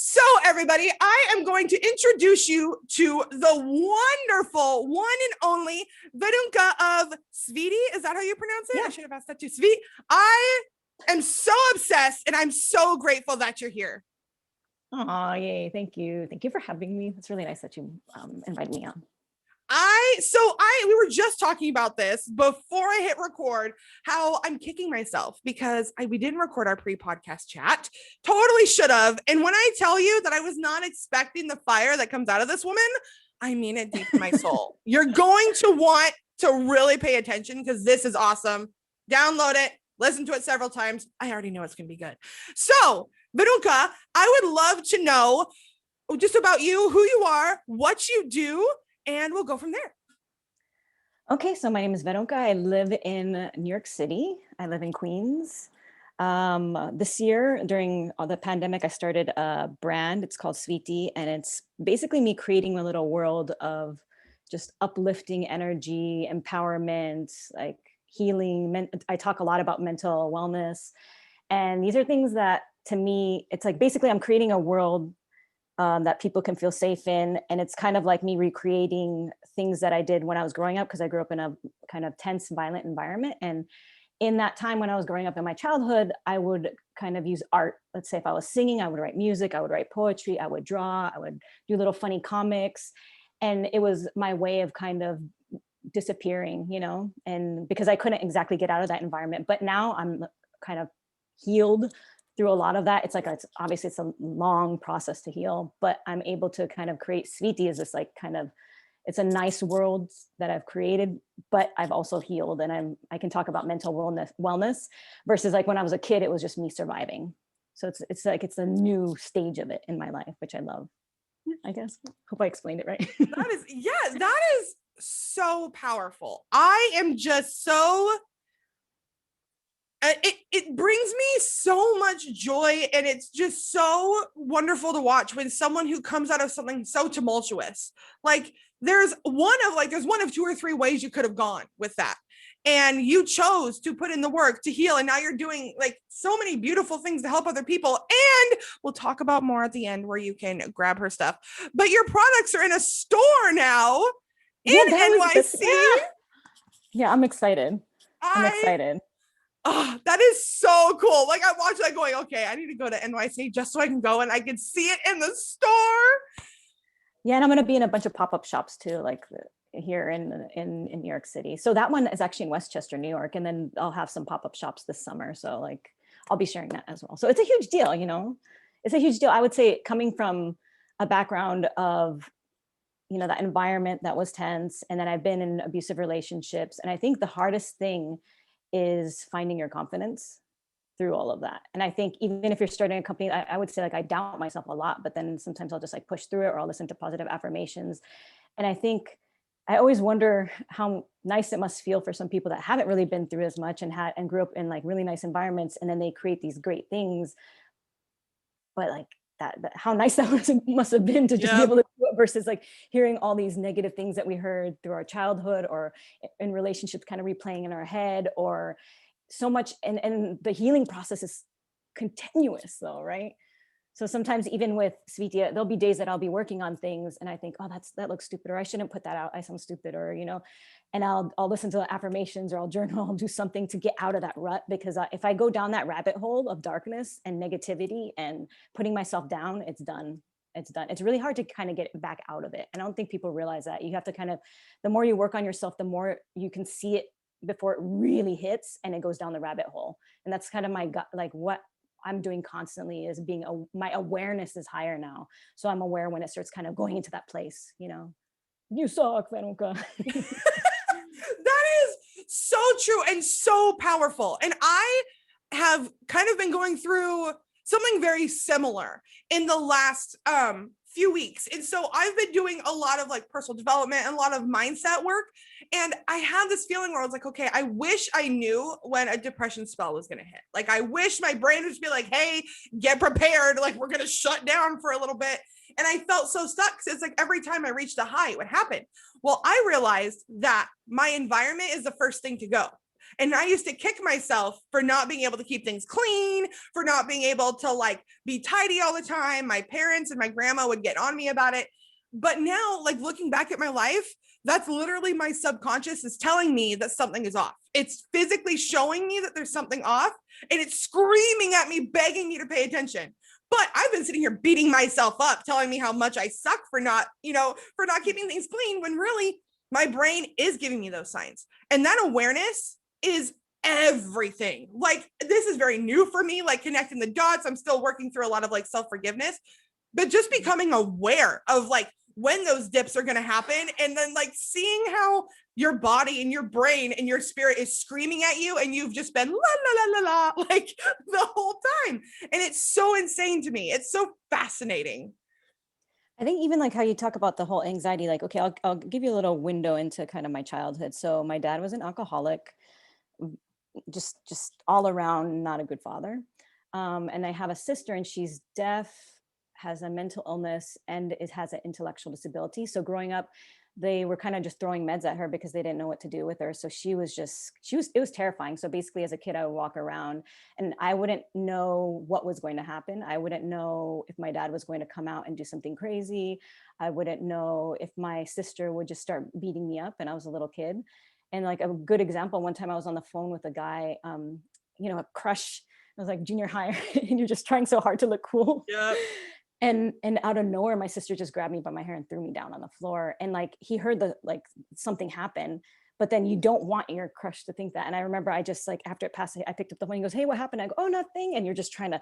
So, everybody, I am going to introduce you to the wonderful one and only Verunka of Sviti. Is that how you pronounce it? Yeah. I should have asked that too. Sviti. I am so obsessed and I'm so grateful that you're here. Oh, yay. Thank you. Thank you for having me. It's really nice that you invited me on. We were just talking about this before I hit record, how I'm kicking myself because we didn't record our pre-podcast chat. Totally should have. And when I tell you that I was not expecting the fire that comes out of this woman, I mean it deep in my soul. You're going to want to really pay attention because this is awesome. Download it, listen to it several times. I already know it's going to be good. So, Verunka, I would love to know just about you, who you are, what you do, and we'll go from there. Okay, so my name is Verunka. I live in New York City. I live in Queens. This year, during the pandemic, I started a brand. It's called Sviti, and it's basically me creating a little world of just uplifting energy, empowerment, like healing. I talk a lot about mental wellness. And these are things that, to me, it's like basically I'm creating a world that people can feel safe in. And it's kind of like me recreating things that I did when I was growing up, because I grew up in a kind of tense, violent environment. And in that time when I was growing up in my childhood, I would kind of use art. Let's say if I was singing, I would write music, I would write poetry, I would draw, I would do little funny comics. And it was my way of kind of disappearing, and because I couldn't exactly get out of that environment. But now I'm kind of healed through a lot of that. It's obviously it's a long process to heal, but I'm able to kind of create Sviti as this it's a nice world that I've created, but I've also healed, and I can talk about mental wellness versus like when I was a kid, it was just me surviving. So it's a new stage of it in my life, which I love. I guess. Hope I explained it right. That is so powerful. I am just so it brings me so much joy, and it's just so wonderful to watch when someone who comes out of something so tumultuous, like there's one of two or three ways you could have gone with that, and you chose to put in the work to heal, and now you're doing like so many beautiful things to help other people. And we'll talk about more at the end where you can grab her stuff, but your products are in a store now in NYC. Yeah, I'm excited. I'm excited. Oh, that is so cool. Like I watched that going, okay, I need to go to NYC just so I can go and I can see it in the store. Yeah, and I'm going to be in a bunch of pop-up shops too, like here in New York City. So that one is actually in Westchester, New York. And then I'll have some pop-up shops this summer. So like, I'll be sharing that as well. So it's a huge deal, it's a huge deal. I would say coming from a background of, that environment that was tense. And then I've been in abusive relationships. And I think the hardest thing is finding your confidence through all of that. And I think even if you're starting a company, I would say like I doubt myself a lot, but then sometimes I'll just like push through it, or I'll listen to positive affirmations. And I think I always wonder how nice it must feel for some people that haven't really been through as much and grew up in like really nice environments, and then they create these great things. But like that how nice that must have been to just be able to do it, versus like hearing all these negative things that we heard through our childhood or in relationships kind of replaying in our head, or so much. And the healing process is continuous though, right? So sometimes even with Sviti, there'll be days that I'll be working on things and I think, oh, that looks stupid, or I shouldn't put that out, I sound stupid, or and I'll listen to affirmations, or I'll journal, I'll do something to get out of that rut. Because if I go down that rabbit hole of darkness and negativity and putting myself down, it's done. It's really hard to kind of get back out of it. And I don't think people realize that. You have to the more you work on yourself, the more you can see it before it really hits and it goes down the rabbit hole. And that's kind of my gut, like what I'm doing constantly is my awareness is higher now. So I'm aware when it starts kind of going into that place, you suck, Verunka. That is so true and so powerful. And I have kind of been going through something very similar in the last few weeks. And so I've been doing a lot of like personal development and a lot of mindset work. And I had this feeling where I was like, okay, I wish I knew when a depression spell was going to hit. Like, I wish my brain would just be like, hey, get prepared. Like, we're going to shut down for a little bit. And I felt so stuck because it's like every time I reached a high, it would happen. Well, I realized that my environment is the first thing to go. And I used to kick myself for not being able to keep things clean, for not being able to like be tidy all the time. My parents and my grandma would get on me about it. But now, like looking back at my life, that's literally my subconscious is telling me that something is off. It's physically showing me that there's something off, and it's screaming at me, begging me to pay attention. But I've been sitting here beating myself up, telling me how much I suck for not, for not keeping things clean, when really my brain is giving me those signs. And that awareness is everything. Like, this is very new for me, like connecting the dots. I'm still working through a lot of like self-forgiveness, but just becoming aware of like when those dips are going to happen, and then like seeing how your body and your brain and your spirit is screaming at you, and you've just been la la la la la like the whole time. And it's so insane to me. It's so fascinating. I think even like how you talk about the whole anxiety, like, okay, I'll give you a little window into kind of my childhood. So my dad was an alcoholic, just all around not a good father. And I have a sister, and she's deaf, has a mental illness, and has an intellectual disability. So growing up, they were kind of just throwing meds at her because they didn't know what to do with her. So it was terrifying. So basically as a kid, I would walk around and I wouldn't know what was going to happen. I wouldn't know if my dad was going to come out and do something crazy. I wouldn't know if my sister would just start beating me up, and I was a little kid. And like a good example, one time I was on the phone with a guy, a crush. I was like junior high, and you're just trying so hard to look cool. Yeah. And out of nowhere, my sister just grabbed me by my hair and threw me down on the floor. And like, he heard something happen, but then you don't want your crush to think that. And I remember I just like, after it passed, I picked up the phone. He goes, "Hey, what happened?" I go, "Oh, nothing." And you're just trying to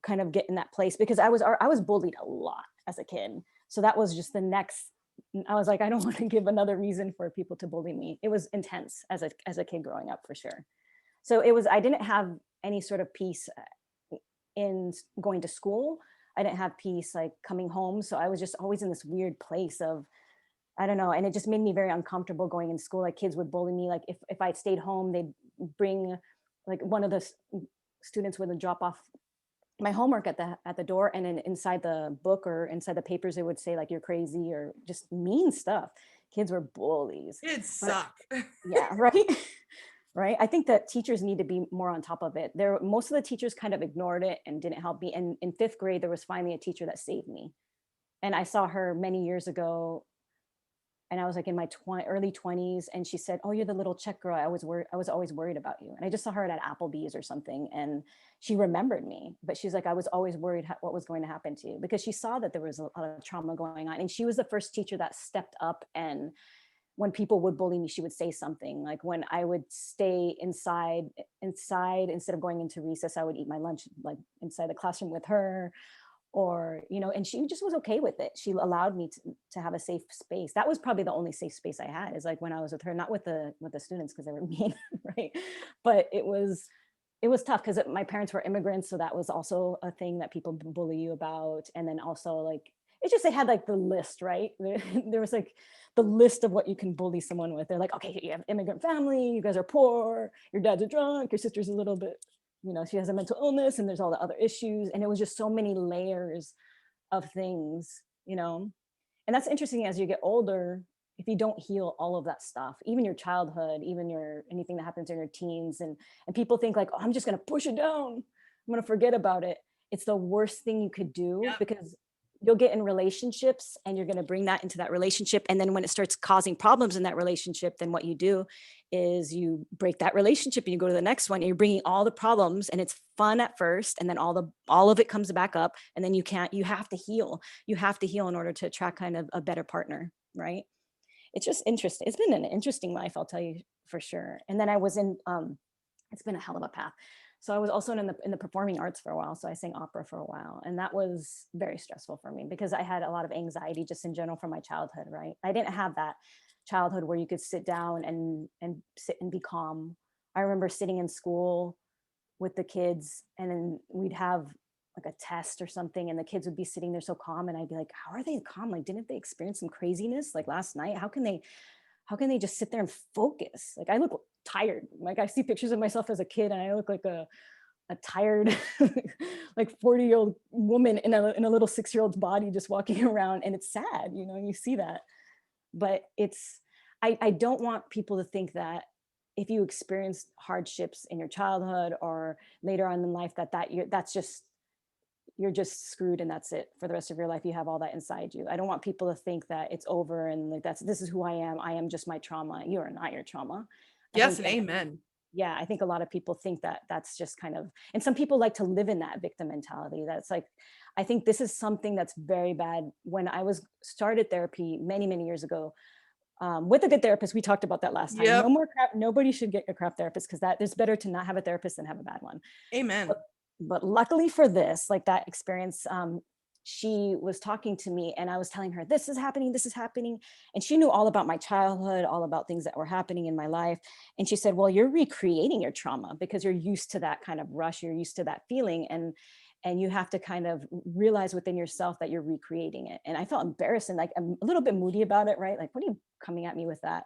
kind of get in that place, because I was bullied a lot as a kid. So that was just the next, I was like, I don't want to give another reason for people to bully me. It was intense as a kid growing up, for sure. So I didn't have any sort of peace in going to school. I didn't have peace like coming home. So I was just always in this weird place of, I don't know. And it just made me very uncomfortable going in school. Like kids would bully me. Like if I stayed home, they'd bring, like one of the students would drop off my homework at the door, and then inside the book or inside the papers, they would say like, "You're crazy," or just mean stuff. Kids were bullies. Kids suck. Yeah, right. Right. I think that teachers need to be more on top of it. Most of the teachers kind of ignored it and didn't help me. And in fifth grade, there was finally a teacher that saved me. And I saw her many years ago, and I was like in my early 20s, and she said, "Oh, you're the little Czech girl. I was always worried about you." And I just saw her at Applebee's or something, and she remembered me. But she's like, "I was always worried what was going to happen to you," because she saw that there was a lot of trauma going on. And she was the first teacher that stepped up, and when people would bully me, she would say something. Like when I would stay inside instead of going into recess, I would eat my lunch like inside the classroom with her, or, and she just was okay with it. She allowed me to have a safe space. That was probably the only safe space I had, is like when I was with her, not with the students, because they were mean, right? But it was tough because my parents were immigrants. So that was also a thing that people bully you about. And then also like, they had like the list, right? There was like the list of what you can bully someone with. They're like, "Okay, you have immigrant family, you guys are poor, your dad's a drunk, your sister's a little bit, she has a mental illness, and there's all the other issues." And it was just so many layers of things, And that's interesting as you get older, if you don't heal all of that stuff, even your childhood, even anything that happens in your teens, and people think like, "Oh, I'm just going to push it down. I'm going to forget about it." It's the worst thing you could do. Yep. Because you'll get in relationships, and you're going to bring that into that relationship. And then when it starts causing problems in that relationship, then what you do is you break that relationship and you go to the next one, and you're bringing all the problems, and it's fun at first. And then all of it comes back up, and then you have to heal. You have to heal in order to attract kind of a better partner. Right. It's just interesting. It's been an interesting life, I'll tell you for sure. And then I was in, it's been a hell of a path. So I was also in the performing arts for a while. So I sang opera for a while, and that was very stressful for me because I had a lot of anxiety just in general from my childhood, right? I didn't have that childhood where you could sit down and sit and be calm. I remember sitting in school with the kids, and then we'd have like a test or something, and the kids would be sitting there so calm, and I'd be like, "How are they calm? Like, didn't they experience some craziness like last night? How can they just sit there and focus?" Like, I look tired. Like, I see pictures of myself as a kid, and I look like a tired like 40-year-old woman in a little 6-year-old's body just walking around, and it's sad, you see that. But I don't want people to think that if you experience hardships in your childhood or later on in life, you're just screwed and that's it for the rest of your life. You have all that inside you. I don't want people to think that it's over and like this is who I am. I am just my trauma. You are not your trauma. Yes, and amen. Yeah, I think a lot of people think that that's just kind of, and some people like to live in that victim mentality. That's like, I think this is something that's very bad. When I started therapy many, many years ago, with a good therapist, we talked about that last time. Yep. No more crap. Nobody should get a crap therapist because it's better to not have a therapist than have a bad one. Amen. But luckily for this, like that experience, she was talking to me and I was telling her, this is happening. And she knew all about my childhood, all about things that were happening in my life. And she said, well, you're recreating your trauma because you're used to that kind of rush. You're used to that feeling. And you have to kind of realize within yourself that you're recreating it. And I felt embarrassed and like I'm a little bit moody about it, right? Like, what are you coming at me with that?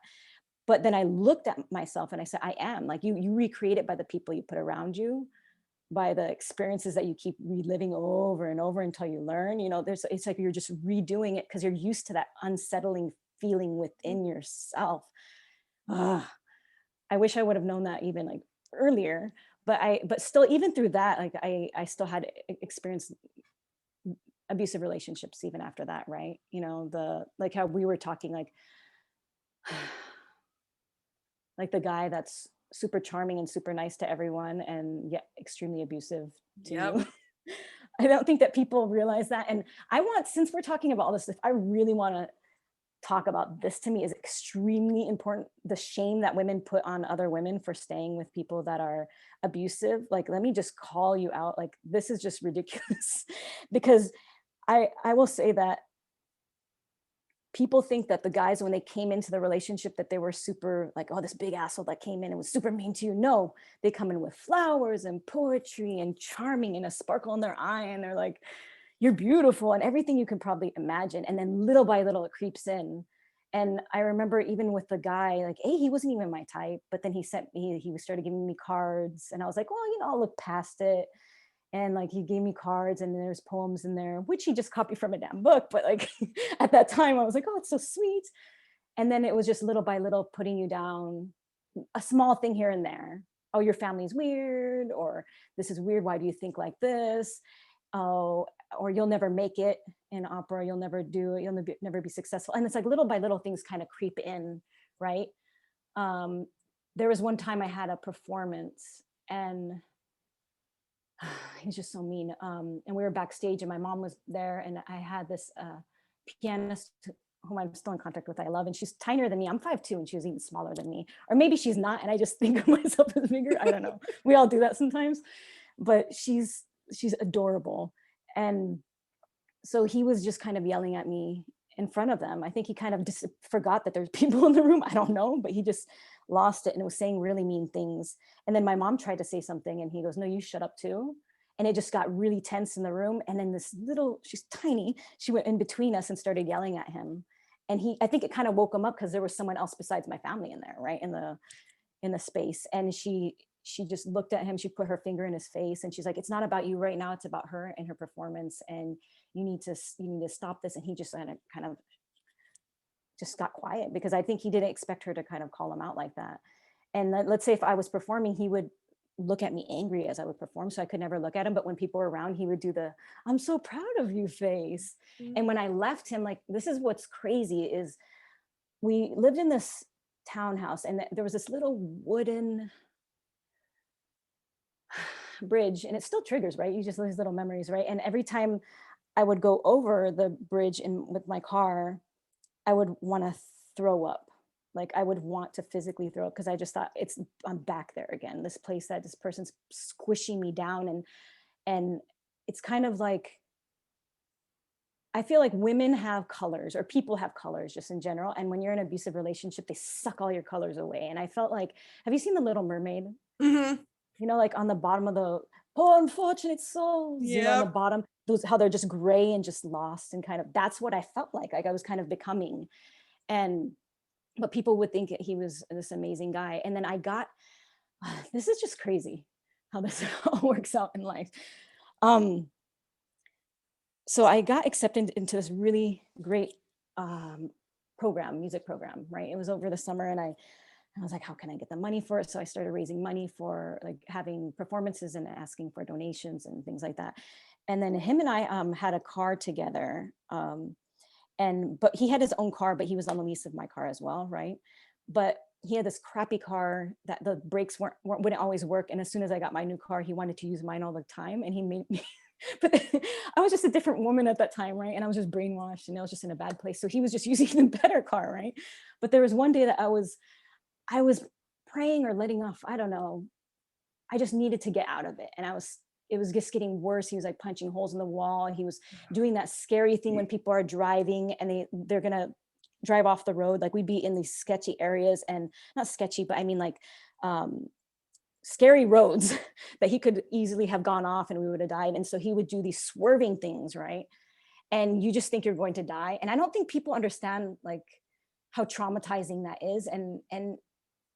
But then I looked at myself and I said, I am. Like, you recreate it by the people you put around you, by the experiences that you keep reliving over and over until you learn. It's like you're just redoing it because you're used to that unsettling feeling within yourself. I wish I would have known that even like earlier, but still, even through that, like I still had experienced abusive relationships even after that, right? Like how we were talking, like the guy that's super charming and super nice to everyone and yet extremely abusive to you. I don't think that people realize that. And since we're talking about all this stuff, I really want to talk about this. To me is extremely important. The shame that women put on other women for staying with people that are abusive. Like, let me just call you out. Like, this is just ridiculous. Because I will say that people think that the guys, when they came into the relationship, that they were super like, oh, this big asshole that came in and was super mean to you. No, they come in with flowers and poetry and charming and a sparkle in their eye. And they're like, you're beautiful and everything you can probably imagine. And then little by little it creeps in. And I remember even with the guy, like, hey, he wasn't even my type, but then he started giving me cards and I was like, well, I'll look past it. And like, he gave me cards and there's poems in there, which he just copied from a damn book. But like at that time I was like, oh, it's so sweet. And then it was just little by little putting you down, a small thing here and there. Oh, your family's weird, or this is weird. Why do you think like this? Oh, or you'll never make it in opera. You'll never do it. You'll never be successful. And it's like little by little things kind of creep in, right? There was one time I had a performance and he's just so mean. And we were backstage and my mom was there and I had this pianist whom I'm still in contact with, I love, and she's tinier than me. I'm 5'2" and she was even smaller than me. Or maybe she's not, and I just think of myself as bigger. I don't know. We all do that sometimes. But she's adorable. And so he was just kind of yelling at me in front of them. I think he kind of just forgot that there's people in the room. I don't know, but he just lost it and was saying really mean things. And then my mom tried to say something and he goes, no, you shut up too. And it just got really tense in the room. And then she's tiny, she went in between us and started yelling at him. And I think it kind of woke him up because there was someone else besides my family in there, right? In the space. And she just looked at him, she put her finger in his face and she's like, it's not about you right now, it's about her and her performance. And you need to stop this. And he just kind of just got quiet because I think he didn't expect her to kind of call him out like that. And let's say if I was performing, he would look at me angry as I would perform. So I could never look at him. But when people were around, he would do the, I'm so proud of you face. Mm-hmm. And when I left him, like, this is what's crazy is we lived in this townhouse and there was this little wooden bridge and it still triggers, right? You just these little memories, right? And every time I would go over the bridge with my car, I would want to throw up. Like I would want to physically throw up because I just thought I'm back there again. This place that this person's squishing me down and it's kind of like, I feel like women have colors or people have colors just in general. And when you're in an abusive relationship, they suck all your colors away. And I felt like, have you seen The Little Mermaid? Mm-hmm. You know, like on the bottom of the poor unfortunate souls, yep. You know, on the bottom, how they're just gray and just lost and kind of, that's what I felt like I was kind of becoming. But people would think he was this amazing guy. And then this is just crazy how this all works out in life. So I got accepted into this really great music program, right? It was over the summer and And I was like, how can I get the money for it? So I started raising money for like having performances and asking for donations and things like that. And then him and I had a car together. But he had his own car, but he was on the lease of my car as well, right? But he had this crappy car that the brakes wouldn't always work. And as soon as I got my new car, he wanted to use mine all the time, and he made me. But I was just a different woman at that time, right? And I was just brainwashed, and I was just in a bad place. So he was just using the better car, right? But there was one day that I was praying or letting off, I don't know. I just needed to get out of it, and it was just getting worse. He was like punching holes in the wall. He was doing that scary thing when people are driving and they're gonna drive off the road. Like we'd be in these sketchy areas, and not sketchy, but I mean like scary roads that he could easily have gone off and we would have died. And so he would do these swerving things, right? And you just think you're going to die. And I don't think people understand like how traumatizing that is. And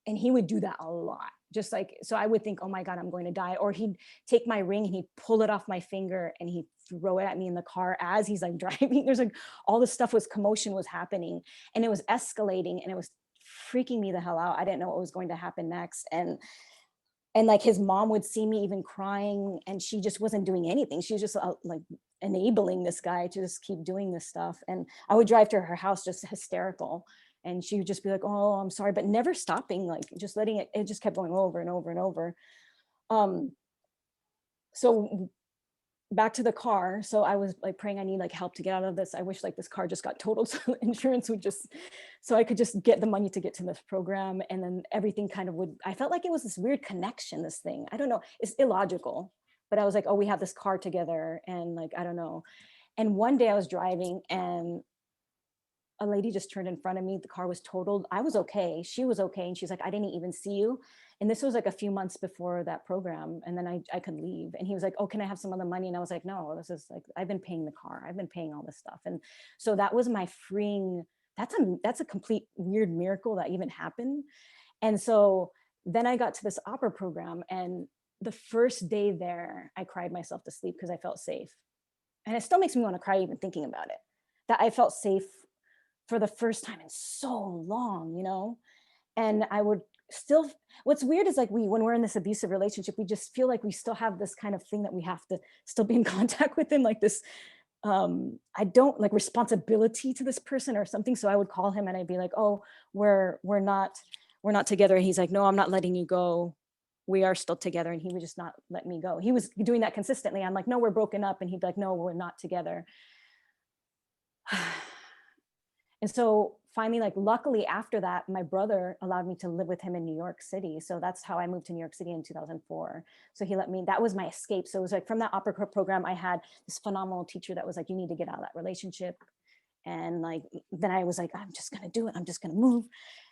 he would do that a lot. Just like, so I would think, oh my God, I'm going to die. Or he'd take my ring and he'd pull it off my finger and he'd throw it at me in the car as he's like driving. There's like all this stuff commotion was happening, and it was escalating, and it was freaking me the hell out. I didn't know what was going to happen next. And like his mom would see me even crying, and she just wasn't doing anything. She was just like enabling this guy to just keep doing this stuff. And I would drive to her house just hysterical, and she would just be like, oh, I'm sorry, but never stopping, like just letting it just kept going over and over and over. So back to the car. So I was like praying, I need like help to get out of this. I wish like this car just got totaled, so insurance would just, so I could just get the money to get to this program. And then everything kind of I felt like it was this weird connection, this thing. I don't know, it's illogical, but I was like, oh, we have this car together. And like, I don't know. And one day I was driving and a lady just turned in front of me. The car was totaled. I was okay. She was okay. And she's like, I didn't even see you. And this was like a few months before that program. And then I could leave. And he was like, oh, can I have some of the money? And I was like, no, this is like, I've been paying the car. I've been paying all this stuff. And so that was my freeing. That's a complete weird miracle that even happened. And so then I got to this opera program, and the first day there, I cried myself to sleep because I felt safe. And it still makes me want to cry even thinking about it, that I felt safe for the first time in so long, you know? And I would still, what's weird is like when we're in this abusive relationship, we just feel like we still have this kind of thing that we have to still be in contact with him, like this, I don't like responsibility to this person or something. So I would call him and I'd be like, oh, we're not together. And he's like, no, I'm not letting you go. We are still together. And he would just not let me go. He was doing that consistently. I'm like, no, we're broken up. And he'd be like, no, we're not together. And so finally, like luckily after that, my brother allowed me to live with him in New York City. So that's how I moved to New York City in 2004. So he let me, that was my escape. So it was like from that opera program, I had this phenomenal teacher that was like, you need to get out of that relationship. And like, then I was like, I'm just going to do it. I'm just going to move.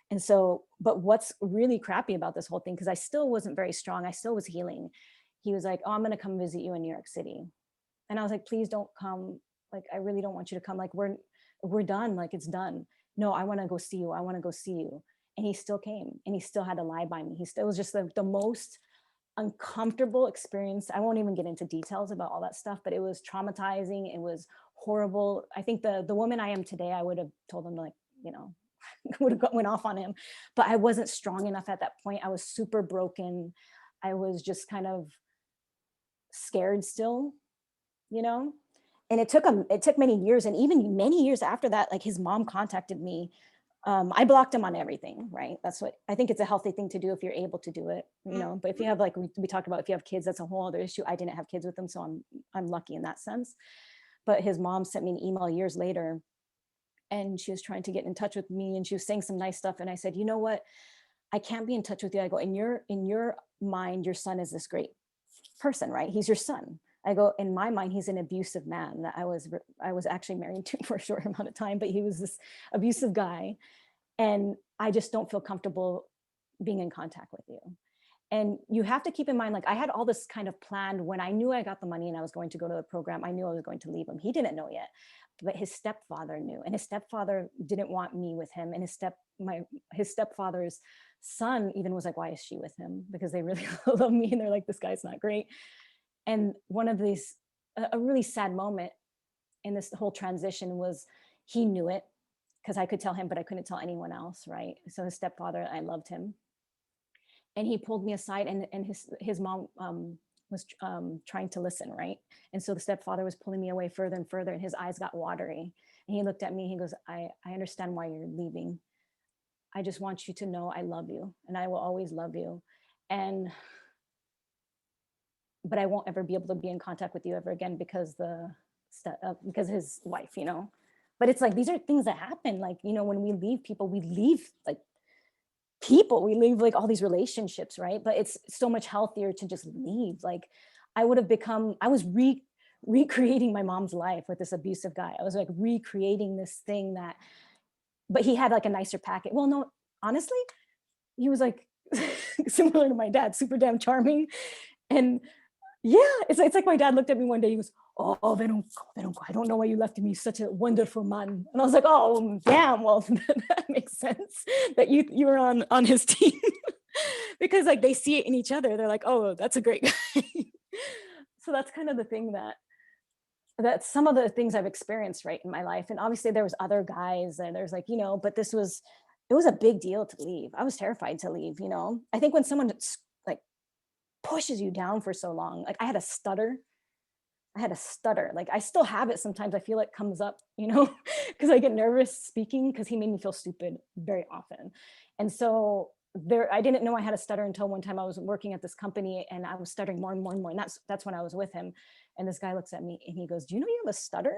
And so, but what's really crappy about this whole thing, because I still wasn't very strong. I still was healing. He was like, oh, I'm going to come visit you in New York City. And I was like, please don't come. Like, I really don't want you to come. Like, we're done. Like, it's done. No, I want to go see you. I want to go see you. And he still came, and he still had to lie by me. It was just the most uncomfortable experience. I won't even get into details about all that stuff, but it was traumatizing. It was horrible. I think the woman I am today, I would have told him, like, you know, would have went off on him, but I wasn't strong enough at that point. I was super broken. I was just kind of scared still, you know? And it took many years, and even many years after that, like his mom contacted me. I blocked him on everything, right? That's what I think, it's a healthy thing to do if you're able to do it, you know. But if you have, like we talked about, if you have kids, that's a whole other issue. I didn't have kids with him, so I'm lucky in that sense. But his mom sent me an email years later, and she was trying to get in touch with me, and she was saying some nice stuff. And I said, you know what? I can't be in touch with you. I go, in your mind, your son is this great person, right? He's your son. I go, in my mind, he's an abusive man that I was actually married to for a short amount of time, but he was this abusive guy. And I just don't feel comfortable being in contact with you. And you have to keep in mind, like I had all this kind of planned when I knew I got the money and I was going to go to the program. I knew I was going to leave him. He didn't know yet, but his stepfather knew, and his stepfather didn't want me with him. And his stepfather's son even was like, why is she with him? Because they really love me. And they're like, this guy's not great. And one of these, a really sad moment in this whole transition was, he knew it. because I could tell him, but I couldn't tell anyone else, right? So his stepfather, I loved him. And he pulled me aside, and his mom was trying to listen, right? And so the stepfather was pulling me away further and further, and his eyes got watery. And he looked at me, he goes, I understand why you're leaving. I just want you to know I love you, and I will always love you. And but I won't ever be able to be in contact with you ever again because because his wife, you know. But it's like, these are things that happen. Like, you know, when we leave people, we leave like people, we leave like all these relationships, right? But it's so much healthier to just leave. Like, I was recreating my mom's life with this abusive guy. I was like recreating this thing that, but he had like a nicer package. Well, no, honestly, he was like similar to my dad, super damn charming. And yeah, it's like my dad looked at me one day, he goes, oh, Verunka, I don't know why you left me, such a wonderful man. And I was like, oh, damn, well, that makes sense that you were on his team. Because like they see it in each other. They're like, oh, that's a great guy. So that's kind of the thing that's some of the things I've experienced, right, in my life. And obviously there was other guys, and there's like, you know, but it was a big deal to leave. I was terrified to leave, you know. I think when someone like pushes you down for so long, like I had a stutter, like I still have it sometimes. I feel it comes up, you know, because I get nervous speaking, because he made me feel stupid very often. And so I didn't know I had a stutter until one time I was working at this company, and I was stuttering more and more and more, and that's when I was with him. And this guy looks at me and he goes, do you know you have a stutter?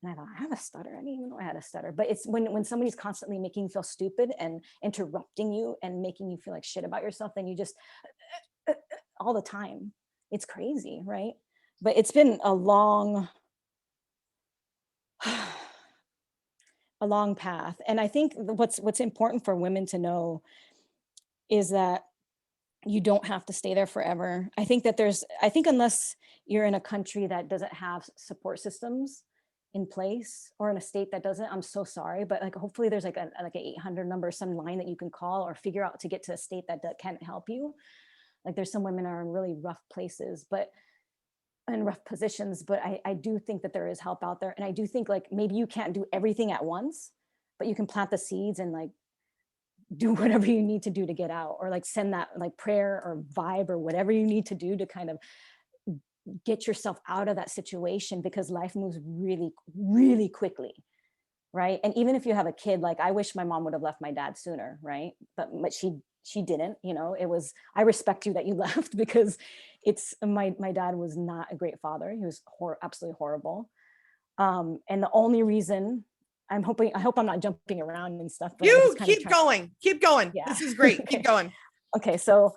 And I thought, I have a stutter? I didn't even know I had a stutter. But it's when somebody's constantly making you feel stupid and interrupting you and making you feel like shit about yourself, then you just all the time. It's crazy, right? But it's been a long path. And I think what's important for women to know is that you don't have to stay there forever. I think unless you're in a country that doesn't have support systems in place, or in a state that doesn't, I'm so sorry, but like hopefully there's like an 800 number, some line that you can call or figure out to get to a state that can't help you. Like there's some women are in really rough places, but in rough positions, but I do think that there is help out there. And I do think like maybe you can't do everything at once, but you can plant the seeds and like do whatever you need to do to get out, or like send that like prayer or vibe or whatever you need to do to kind of get yourself out of that situation, because life moves really, really quickly. Right. And even if you have a kid, like I wish my mom would have left my dad sooner. Right. But she didn't, you know. It was, I respect you that you left, because it's my dad was not a great father. He was absolutely horrible. And the only reason I hope I'm not jumping around and stuff, but you keep going. Yeah. This is great. Okay. Keep going. Okay. So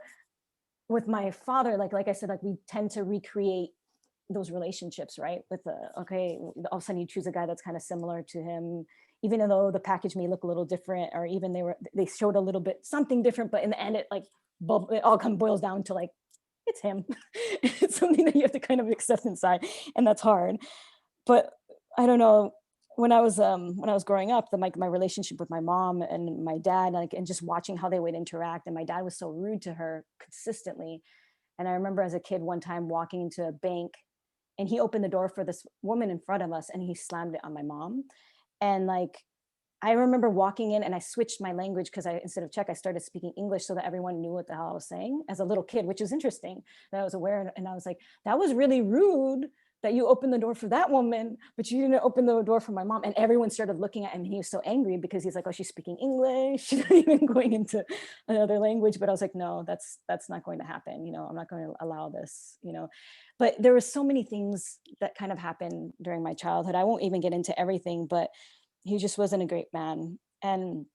with my father, like I said, like we tend to recreate those relationships, right? With okay, all of a sudden you choose a guy that's kind of similar to him, even though the package may look a little different, or even they showed a little bit something different, but in the end it all boils down to like, it's him. It's something that you have to kind of accept inside, and that's hard. But I don't know, when I was growing up, my relationship with my mom and my dad, like, and just watching how they would interact, and my dad was so rude to her consistently. And I remember as a kid one time walking into a bank, and he opened the door for this woman in front of us, and he slammed it on my mom. And like, I remember walking in and I switched my language, because instead of Czech, I started speaking English so that everyone knew what the hell I was saying as a little kid, which was interesting that I was aware. And I was like, that was really rude that you opened the door for that woman, but you didn't open the door for my mom. And everyone started looking at him, and he was so angry because he's like, oh, she's speaking English. She's not even going into another language. But I was like, no, that's not going to happen. You know, I'm not going to allow this, you know. But there were so many things that kind of happened during my childhood. I won't even get into everything, but he just wasn't a great man. And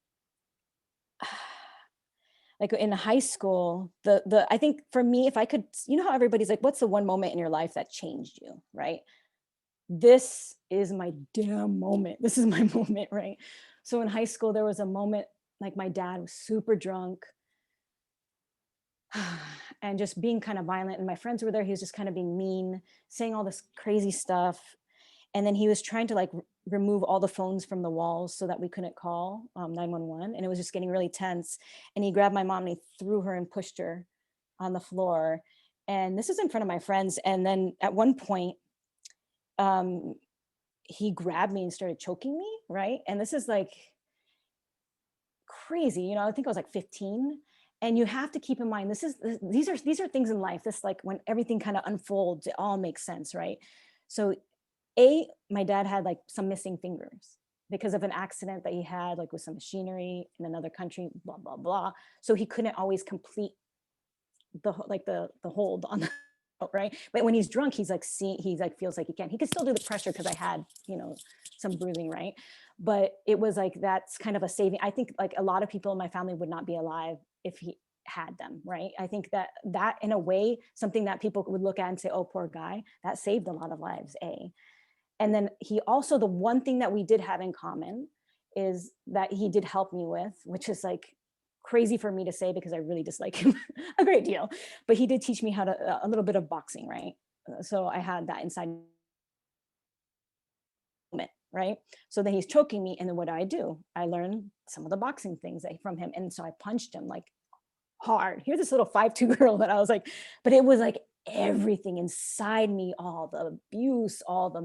like in high school, I think for me, if I could, you know how everybody's like, what's the one moment in your life that changed you, right? This is my damn moment. This is my moment, right? So in high school, there was a moment, like my dad was super drunk and just being kind of violent. And my friends were there. He was just kind of being mean, saying all this crazy stuff. And then he was trying to like remove all the phones from the walls so that we couldn't call 911. And it was just getting really tense. And he grabbed my mom and he threw her and pushed her on the floor. And this is in front of my friends. And then at one point, he grabbed me and started choking me, right? And this is like, crazy. You know, I think I was like 15. And you have to keep in mind, these are things in life. This, like, when everything kind of unfolds, it all makes sense, right? So my dad had like some missing fingers because of an accident that he had, like with some machinery in another country, blah, blah, blah. So he couldn't always complete the hold on the right. But when he's drunk, he's like feels like he can still do the pressure because I had, you know, some bruising, right? But it was like, that's kind of a saving. I think like a lot of people in my family would not be alive if he had them, right? I think that in a way, something that people would look at and say, oh, poor guy, that saved a lot of lives, And then he also, the one thing that we did have in common is that he did help me with, which is like crazy for me to say because I really dislike him a great deal, but he did teach me how to, a little bit of boxing, right? So I had that inside, right? So then he's choking me, and then what do? I learned some of the boxing things from him, and so I punched him like hard. Here's this little 5'2" girl that I was like, but it was like everything inside me, all the abuse, all the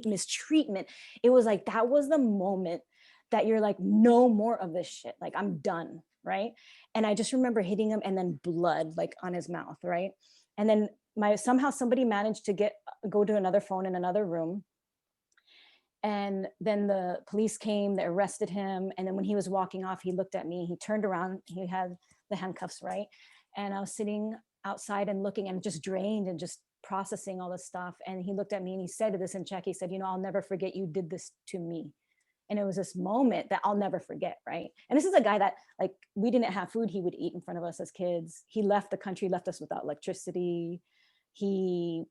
mistreatment. It was like, that was the moment that you're like, no more of this shit. Like, I'm done, right? And I just remember hitting him, and then blood like on his mouth, right? And then somehow somebody managed to go to another phone in another room. And then the police came, they arrested him. And then when he was walking off, he looked at me, he turned around, he had the handcuffs, right? And I was sitting outside and looking, and just drained and just processing all this stuff. And he looked at me and he said to this in Czech, he said, you know, I'll never forget you did this to me. And it was this moment that I'll never forget, right? And this is a guy that, like, we didn't have food he would eat in front of us as kids. He left the country, left us without electricity. He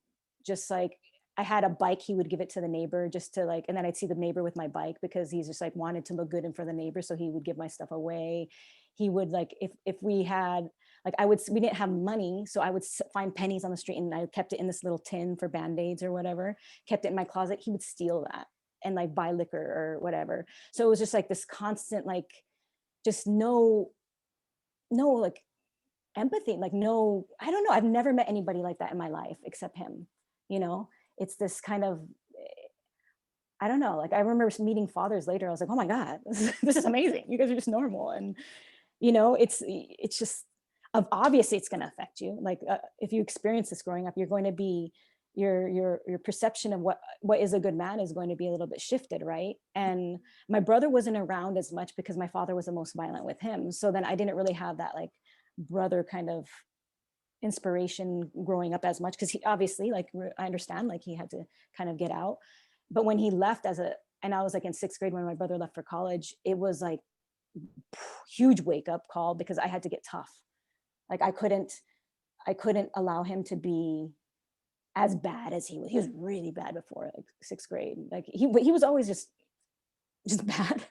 just like, I had a bike, he would give it to the neighbor just to like, and then I'd see the neighbor with my bike because he's just like wanted to look good in front of the neighbor. So he would give my stuff away. He would like, if we had, like, we didn't have money. So I would find pennies on the street, and I kept it in this little tin for Band-Aids or whatever, kept it in my closet. He would steal that and like buy liquor or whatever. So it was just like this constant, like, just no like empathy, like no, I don't know. I've never met anybody like that in my life except him, you know? It's this kind of, I don't know, like I remember meeting fathers later. I was like, oh my God, this is amazing. You guys are just normal. And, you know, it's just, obviously it's going to affect you. Like if you experience this growing up, you're going to be, your perception of what is a good man is going to be a little bit shifted, right? And my brother wasn't around as much because my father was the most violent with him. So then I didn't really have that like brother kind of inspiration growing up as much, because he obviously, like, I understand, like he had to kind of get out. But when he left and I was like in 6th grade when my brother left for college, it was like huge wake up call, because I had to get tough. Like I couldn't allow him to be as bad as he was. He was really bad before like 6th grade. Like he was always just bad.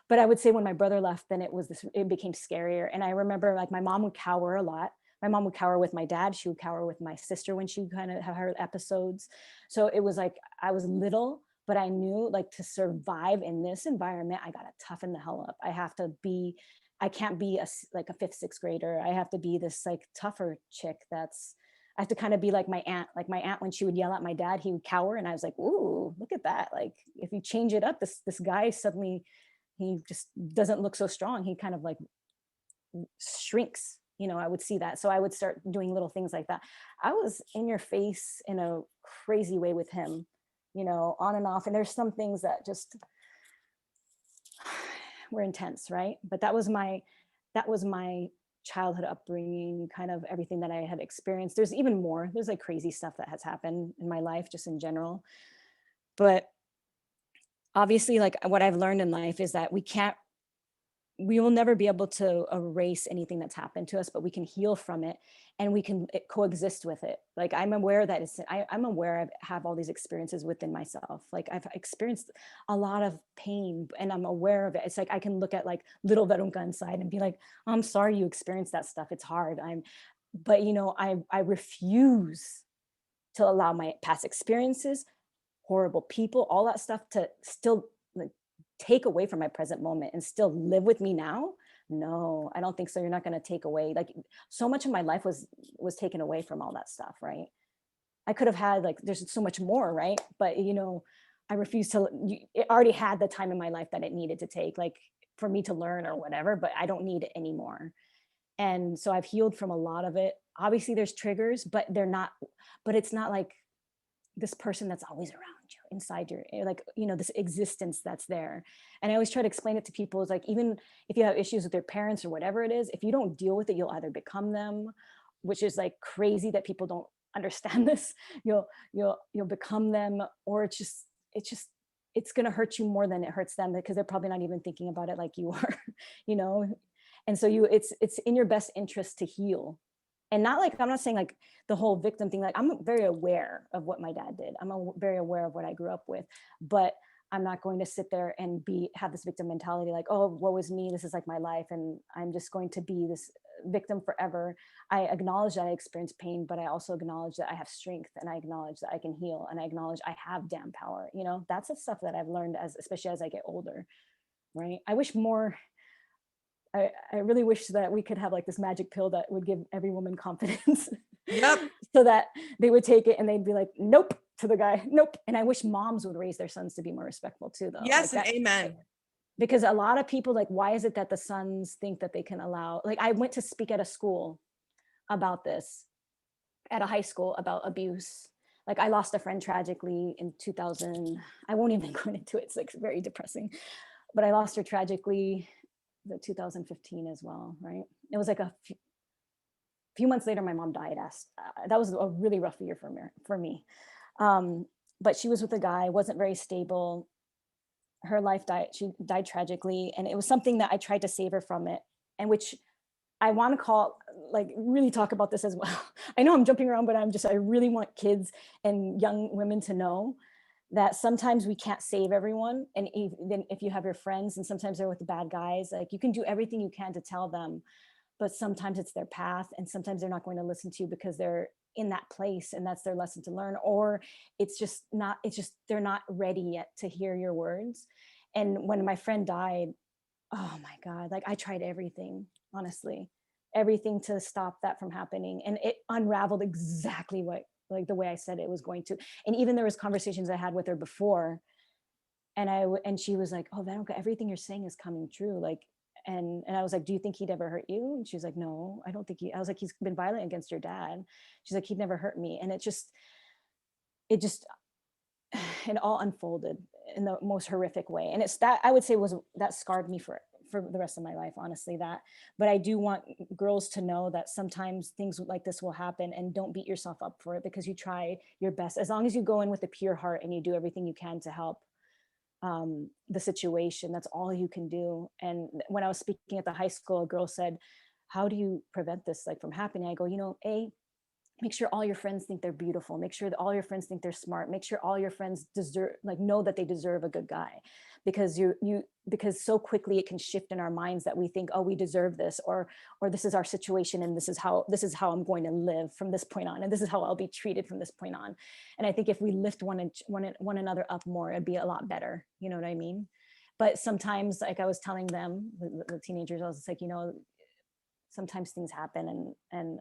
But I would say when my brother left, then it became scarier. And I remember like my mom would cower a lot. My mom would cower with my dad. She would cower with my sister when she kind of had her episodes. So it was like, I was little, but I knew like to survive in this environment, I got to toughen the hell up. I can't be like a 5th, 6th grader. I have to be this like tougher chick I have to kind of be like my aunt. Like my aunt, when she would yell at my dad, he would cower. And I was like, ooh, look at that. Like if you change it up, this guy suddenly, he just doesn't look so strong. He kind of like shrinks. You know, I would see that. So I would start doing little things like that. I was in your face in a crazy way with him, you know, on and off. And there's some things that just were intense, right? But that was my childhood upbringing, kind of everything that I had experienced. There's even more. There's like crazy stuff that has happened in my life, just in general. But obviously, like what I've learned in life is that we will never be able to erase anything that's happened to us, but we can heal from it, and we can coexist with it. Like I'm aware that I'm aware I have all these experiences within myself. Like I've experienced a lot of pain, and I'm aware of it. It's like I can look at like little Verunka inside and be like, I'm sorry you experienced that stuff. It's hard. But you know, I refuse to allow my past experiences, horrible people, all that stuff to still like take away from my present moment and still live with me now. No, I don't think so. You're not going to take away, like, so much of my life was taken away from all that stuff, right? I could have had, like, there's so much more, right? But you know, I refuse to. It already had the time in my life that it needed to take. Like for me to learn or whatever, but I don't need it anymore. And so I've healed from a lot of it. Obviously there's triggers, but it's not like this person that's always around you inside your, like, this existence that's there. And I always try to explain it to people. It's like, even if you have issues with their parents or whatever it is, if you don't deal with it, you'll either become them, which is like crazy that people don't understand this. You'll become them, or it's going to hurt you more than it hurts them, because they're probably not even thinking about it like you are, you know? And so it's in your best interest to heal. And not like, I'm not saying like the whole victim thing, like I'm very aware of what my dad did. I'm very aware of what I grew up with, but I'm not going to sit there and have this victim mentality, like, oh, woe is me, this is like my life, and I'm just going to be this victim forever. I acknowledge that I experience pain, but I also acknowledge that I have strength, and I acknowledge that I can heal, and I acknowledge I have damn power. That's the stuff that I've learned, especially as I get older, right? I really wish that we could have like this magic pill that would give every woman confidence. Yep. So that they would take it and they'd be like, nope, to the guy, nope. And I wish moms would raise their sons to be more respectful too, though. Yes, like and amen. Because a lot of people, like, why is it that the sons think that they can allow, like, I went to speak at a school about this, at a high school, about abuse. Like, I lost a friend tragically in 2000. I won't even go into it. It's like very depressing, but I lost her tragically the 2015 as well, right? It was like a few months later, my mom died. That was a really rough year for me. But she was with a guy, wasn't very stable. Her life died. She died tragically, and it was something that I tried to save her from it, and which I want to really talk about this as well. I know I'm jumping around, but I really want kids and young women to know that sometimes we can't save everyone. And even if you have your friends and sometimes they're with the bad guys, like, you can do everything you can to tell them, but sometimes it's their path, and sometimes they're not going to listen to you because they're in that place and that's their lesson to learn, or they're not ready yet to hear your words. And when my friend died, oh my God, like, I tried everything, honestly, everything to stop that from happening. And it unraveled exactly the way I said it was going to. And even there was conversations I had with her before, and she was like, oh, Verunka, everything you're saying is coming true. Like, and I was like, do you think he'd ever hurt you? And she was like, no, I don't think I was like, he's been violent against your dad. She's like, he'd never hurt me. And it all unfolded in the most horrific way. And it's that, I would say, that scarred me for the rest of my life, honestly, but I do want girls to know that sometimes things like this will happen, and don't beat yourself up for it, because you try your best. As long as you go in with a pure heart and you do everything you can to help the situation, that's all you can do. And when I was speaking at the high school, a girl said, how do you prevent this from happening? I go, make sure all your friends think they're beautiful. Make sure that all your friends think they're smart. Make sure all your friends know that they deserve a good guy, because because so quickly it can shift in our minds that we think, oh, we deserve this, or this is our situation, and this is how I'm going to live from this point on, and this is how I'll be treated from this point on. And I think if we lift one another up more, it'd be a lot better. You know what I mean? But sometimes, like I was telling them, the teenagers, I was like, sometimes things happen, and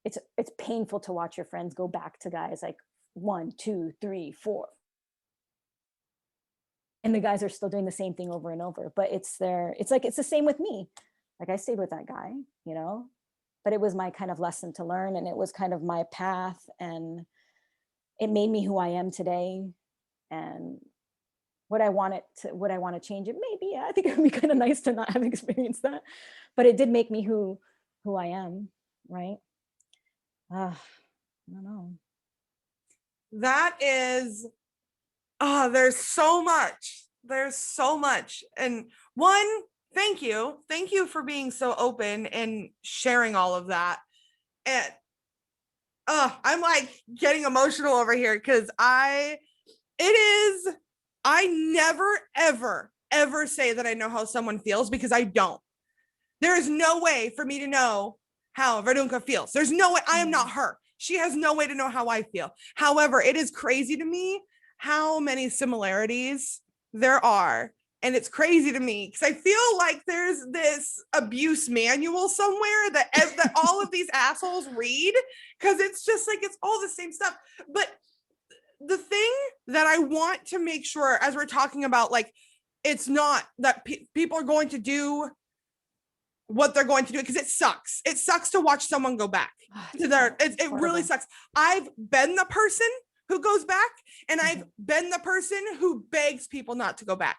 it's painful to watch your friends go back to guys like 1, 2, 3, 4. And the guys are still doing the same thing over and over, but it's the same with me. Like, I stayed with that guy, but it was my kind of lesson to learn, and it was kind of my path, and it made me who I am today. And would I want to change it? Maybe. Yeah, I think it would be kind of nice to not have experienced that, but it did make me who I am, right? I don't know. That is, there's so much. And one, thank you for being so open and sharing all of that. And I'm like getting emotional over here, because I never ever say that I know how someone feels, because I don't. There is no way for me to know how Verunka feels. There's no way. I am not her. She has no way to know how I feel. However, it is crazy to me how many similarities there are. And it's crazy to me because I feel like there's this abuse manual somewhere that all of these assholes read, because it's just like, it's all the same stuff. But the thing that I want to make sure, as we're talking about, like, it's not that people are going to do what they're going to do, because it sucks. It sucks to watch someone go back to their, it really sucks. I've been the person who goes back, and I've been the person who begs people not to go back.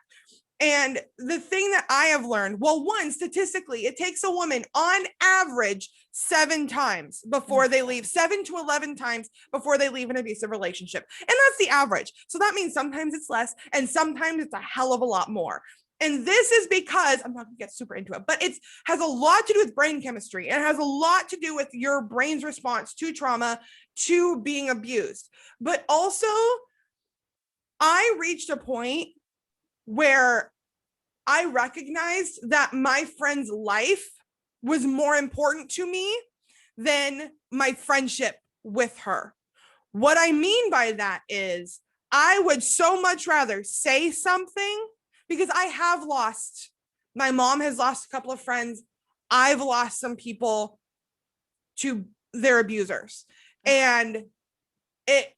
And the thing that I have learned, well, one, statistically, it takes a woman on average 7 times before they leave, 7 to 11 times before they leave an abusive relationship. And that's the average. So that means sometimes it's less, and sometimes it's a hell of a lot more. And this is because, I'm not gonna get super into it, but it has a lot to do with brain chemistry. It has a lot to do with your brain's response to trauma, to being abused. But also, I reached a point where I recognized that my friend's life was more important to me than my friendship with her. What I mean by that is I would so much rather say something, because I have lost, my mom has lost a couple of friends. I've lost some people to their abusers, and it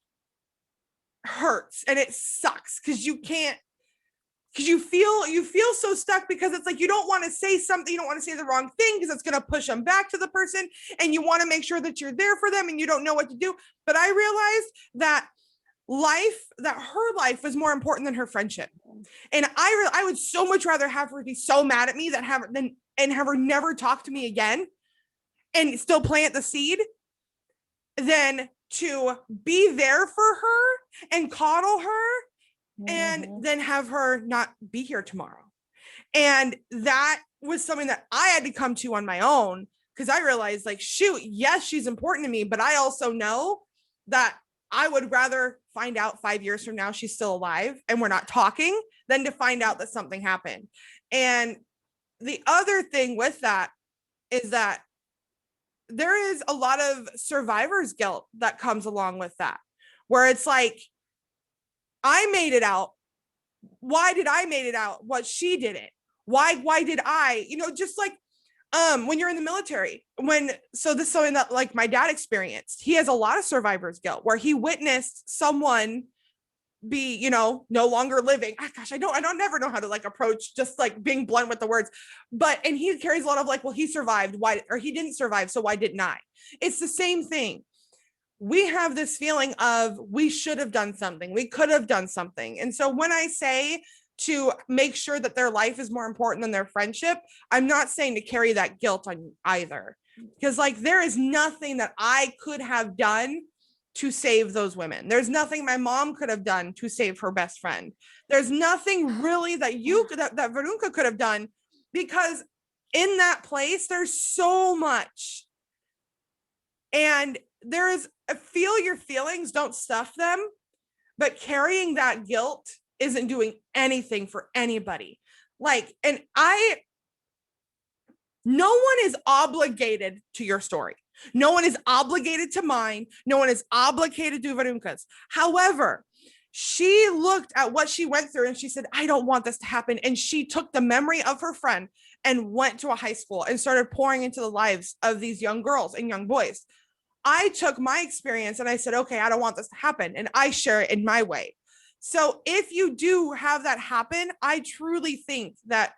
hurts and it sucks because you can't, because you feel so stuck, because it's like you don't want to say something, you don't want to say the wrong thing because it's going to push them back to the person, and you want to make sure that you're there for them, and you don't know what to do. But I realized that her life was more important than her friendship, and I would so much rather have her be so mad at me and have her never talk to me again and still plant the seed, than to be there for her and coddle her and then have her not be here tomorrow. And that was something that I had to come to on my own, because I realized, like, shoot, yes, she's important to me, but I also know that I would rather find out 5 years from now she's still alive and we're not talking than to find out that something happened. And the other thing with that is that there is a lot of survivor's guilt that comes along with that, where it's like, I made it out. Why did I made it out? What she didn't. Why did I, just like, when you're in the military, so this is something that, like, my dad experienced. He has a lot of survivor's guilt where he witnessed someone be, no longer living. Gosh, I don't never know how to, like, approach just, like, being blunt with the words, and he carries a lot of, like, well, he survived. Why, or he didn't survive. So why didn't I? It's the same thing. We have this feeling of we should have done something. We could have done something. And so when I say to make sure that their life is more important than their friendship, I'm not saying to carry that guilt on either, because, like, there is nothing that I could have done to save those women. There's nothing my mom could have done to save her best friend. There's nothing really that that Verunka could have done, because in that place, there's so much. And there is, feel your feelings, don't stuff them, but carrying that guilt isn't doing anything for anybody. Like, no one is obligated to your story. No one is obligated to mine. No one is obligated to Verunka's. However, she looked at what she went through and she said, I don't want this to happen. And she took the memory of her friend and went to a high school and started pouring into the lives of these young girls and young boys. I took my experience and I said, okay, I don't want this to happen. And I share it in my way. So if you do have that happen, I truly think that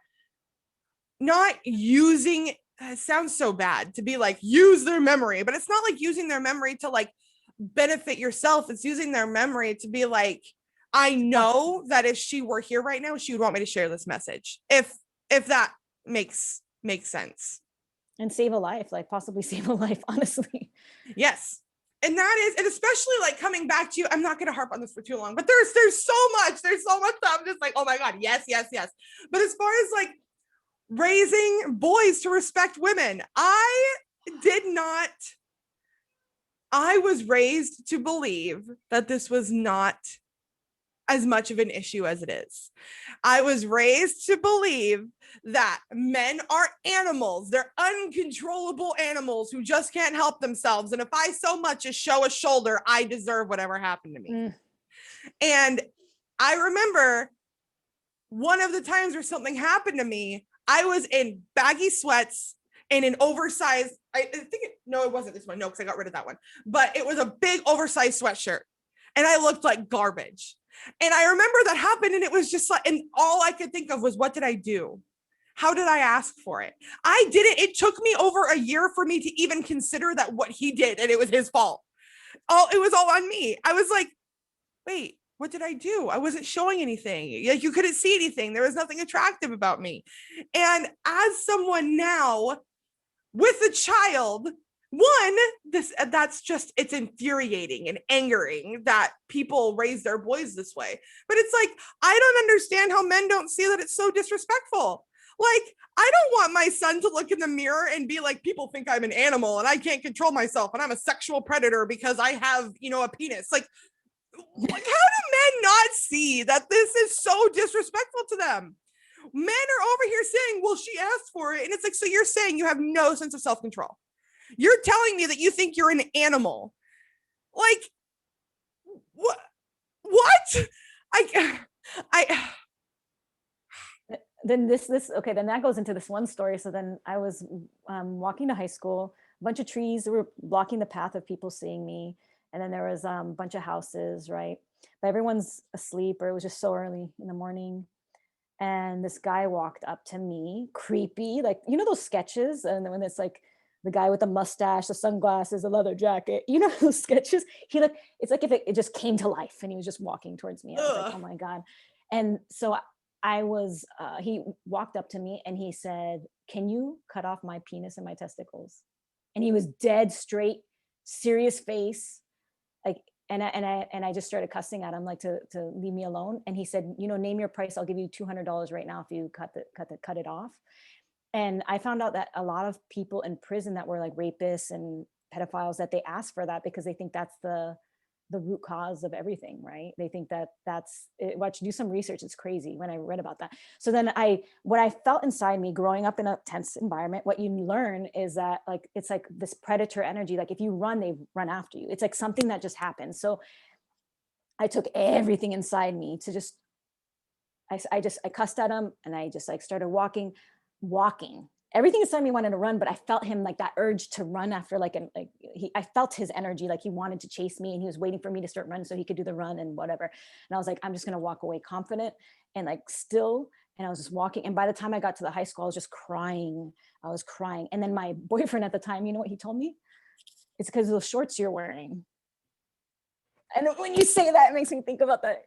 not using, it sounds so bad to be like, use their memory, but it's not like using their memory to, like, benefit yourself. It's using their memory to be like, I know that if she were here right now, she would want me to share this message. If that makes sense. And save a life, like possibly save a life, honestly. Yes. And that is, and especially, like, coming back to you, I'm not going to harp on this for too long, but there's so much that I'm just like, oh my God, yes. But as far as, like, raising boys to respect women, I was raised to believe that this was not as much of an issue as it is. I was raised to believe that men are animals. They're uncontrollable animals who just can't help themselves. And if I so much as show a shoulder, I deserve whatever happened to me. And I remember one of the times where something happened to me, I was in baggy sweats and an oversized, it wasn't this one. No, because I got rid of that one. But it was a big oversized sweatshirt. And I looked like garbage. And I remember that happened, and it was just like, and all I could think of was, what did I do? How did I ask for it? I didn't. It took me over a year for me to even consider that what he did, and it was his fault. It was all on me. I was like, wait, what did I do? I wasn't showing anything. Like, you couldn't see anything. There was nothing attractive about me. And as someone now with a child, one, that's just, it's infuriating and angering that people raise their boys this way. But it's like, I don't understand how men don't see that it's so disrespectful. Like, I don't want my son to look in the mirror and be like, people think I'm an animal and I can't control myself and I'm a sexual predator because I have, a penis. Like how do men not see that this is so disrespectful to them? Men are over here saying, well, she asked for it. And it's like, so you're saying you have no sense of self-control. You're telling me that you think you're an animal. Like, what? Then okay, then that goes into this one story. So then I was walking to high school, a bunch of trees were blocking the path of people seeing me. And then there was a bunch of houses, right? But everyone's asleep, or it was just so early in the morning. And this guy walked up to me, creepy, like, those sketches, and when it's like the guy with the mustache, the sunglasses, the leather jacket, those sketches. It's like if it just came to life, and he was just walking towards me. I was like, oh my God. And so he walked up to me and he said, can you cut off my penis and my testicles? And he was dead straight, serious face. Like, and I just started cussing at him, like, to leave me alone. And he said, name your price. I'll give you $200 right now if you cut it off. And I found out that a lot of people in prison that were like rapists and pedophiles, that they ask for that because they think that's the root cause of everything, right? They think that's it. Do some research. It's crazy when I read about that. So then what I felt inside me growing up in a tense environment, what you learn is that, like, it's like this predator energy. Like, if you run, they run after you. It's like something that just happens. So I took everything inside me to just, I cussed at him, and I just like started walking. Everything inside me wanted to run, but I felt him, like, that urge to run after, I felt his energy, like he wanted to chase me, and he was waiting for me to start running so he could do the run and whatever. And I was like, I'm just going to walk away confident and like still. And I was just walking. And by the time I got to the high school, I was just crying. And then my boyfriend at the time, you know what he told me? It's because of those shorts you're wearing. And when you say that, it makes me think about that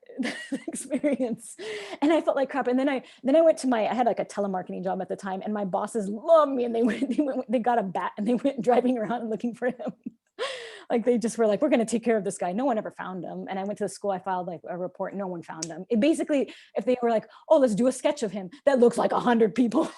experience. And I felt like crap. And then I went I had like a telemarketing job at the time, and my bosses loved me, and they got a bat, and they went driving around and looking for him. Like, they just were like, we're going to take care of this guy. No one ever found him. And I went to the school, I filed like a report. No one found him. It basically, if they were like, oh, let's do a sketch of him that looks like 100 people,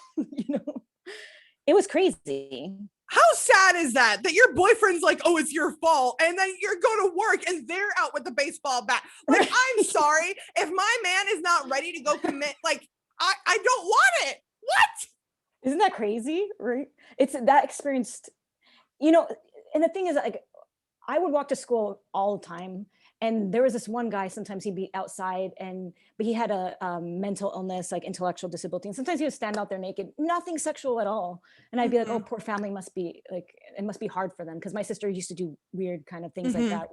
it was crazy. How sad is that your boyfriend's like, oh, it's your fault, and then you're going to work and they're out with the baseball bat? Like, I'm sorry, if my man is not ready to go commit, like, I don't want it. What? Isn't that crazy? Right? It's that experienced, and the thing is, like, I would walk to school all the time, and there was this one guy, sometimes he'd be outside, but he had a mental illness, like intellectual disability. And sometimes he would stand out there naked, nothing sexual at all. And I'd be like, oh, poor family, must be like, it must be hard for them. Cause my sister used to do weird kind of things like that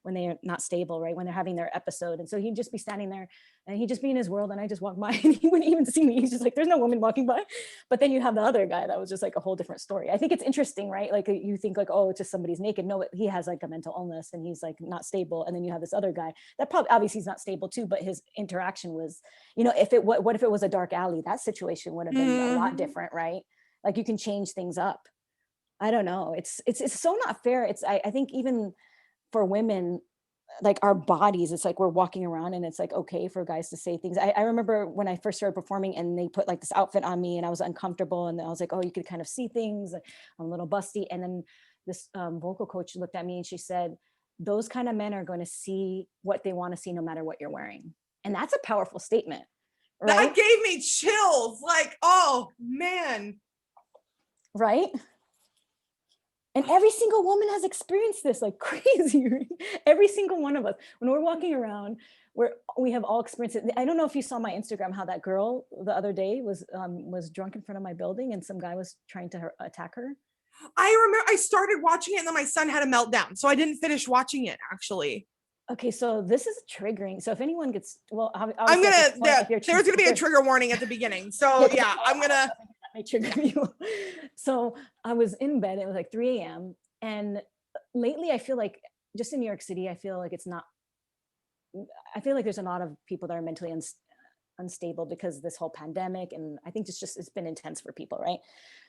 when they're not stable, right? When they're having their episode. And so he'd just be standing there, and he'd just be in his world, and I just walk by, and he wouldn't even see me. He's just like, there's no woman walking by. But then you have the other guy that was just like a whole different story. I think it's interesting, right? Like, you think like, oh, it's just somebody's naked. No, he has like a mental illness, and he's like not stable. And then you have this other guy that probably, obviously he's not stable too, but his interaction was, what if it was a dark alley? That situation would have been a lot different, right? Like, you can change things up. I don't know. It's so not fair. I think even for women, like, our bodies, it's like we're walking around, and it's like okay for guys to say things. I remember when I first started performing, and they put like this outfit on me, and I was uncomfortable, and I was like, oh, you could kind of see things. I'm a little busty. And then this vocal coach looked at me, and she said, those kind of men are going to see what they want to see no matter what you're wearing. And that's a powerful statement, right? That gave me chills. Like, oh man. Right? And every single woman has experienced this, like, crazy. Right? Every single one of us, when we're walking around, we have all experienced it. I don't know if you saw my Instagram, how that girl the other day was drunk in front of my building, and some guy was trying to attack her. I remember I started watching it, and then my son had a meltdown, so I didn't finish watching it, actually. Okay, so this is triggering. So if anyone gets, well, I'm obviously at gonna this point, if you're there's gonna be a trigger warning at the beginning. So yeah, I'm gonna may trigger you. So I was in bed. It was like 3 a.m. And lately, I feel like just in New York City, I feel like it's not. I feel like there's a lot of people that are mentally unstable because of this whole pandemic, and I think it's been intense for people, right?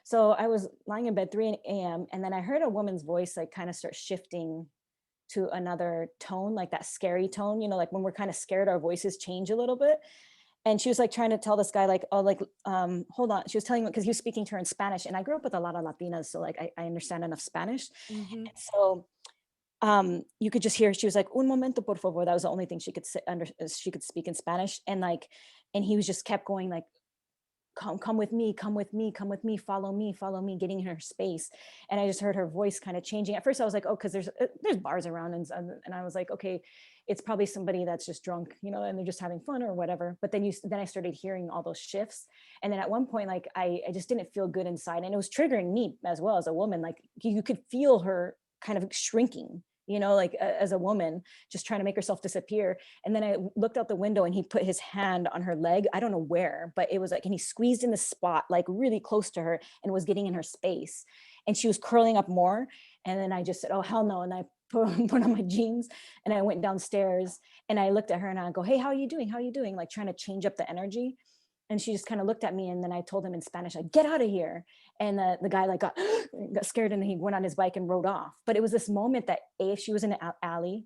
So I was lying in bed 3 a.m. and then I heard a woman's voice like kind of start shifting to another tone, like that scary tone, like when we're kind of scared, our voices change a little bit. And she was like trying to tell this guy like, oh, like, hold on. She was telling him, because he was speaking to her in Spanish, and I grew up with a lot of Latinas, so like I understand enough Spanish. Mhm. So you could just hear, she was like, un momento por favor. That was the only thing she could say, she could speak in Spanish. And like, and he was just kept going like, come with me, come with me, come with me, follow me, getting in her space. And I just heard her voice kind of changing. At first I was like, oh, because there's bars around, and I was like, okay, it's probably somebody that's just drunk, and they're just having fun or whatever. But then I started hearing all those shifts. And then at one point, like I just didn't feel good inside. And it was triggering me as well as a woman. Like you could feel her kind of shrinking, like as a woman, just trying to make herself disappear. And then I looked out the window and he put his hand on her leg. I don't know where, but it was like, and he squeezed in the spot, like really close to her, and was getting in her space. And she was curling up more. And then I just said, oh, hell no. And I put on my jeans and I went downstairs and I looked at her and I go, hey, how are you doing? How are you doing? Like trying to change up the energy. And she just kind of looked at me, and then I told him in Spanish, like, get out of here. And the guy like got scared, and he went on his bike and rode off. But it was this moment that A, if she was in an alley,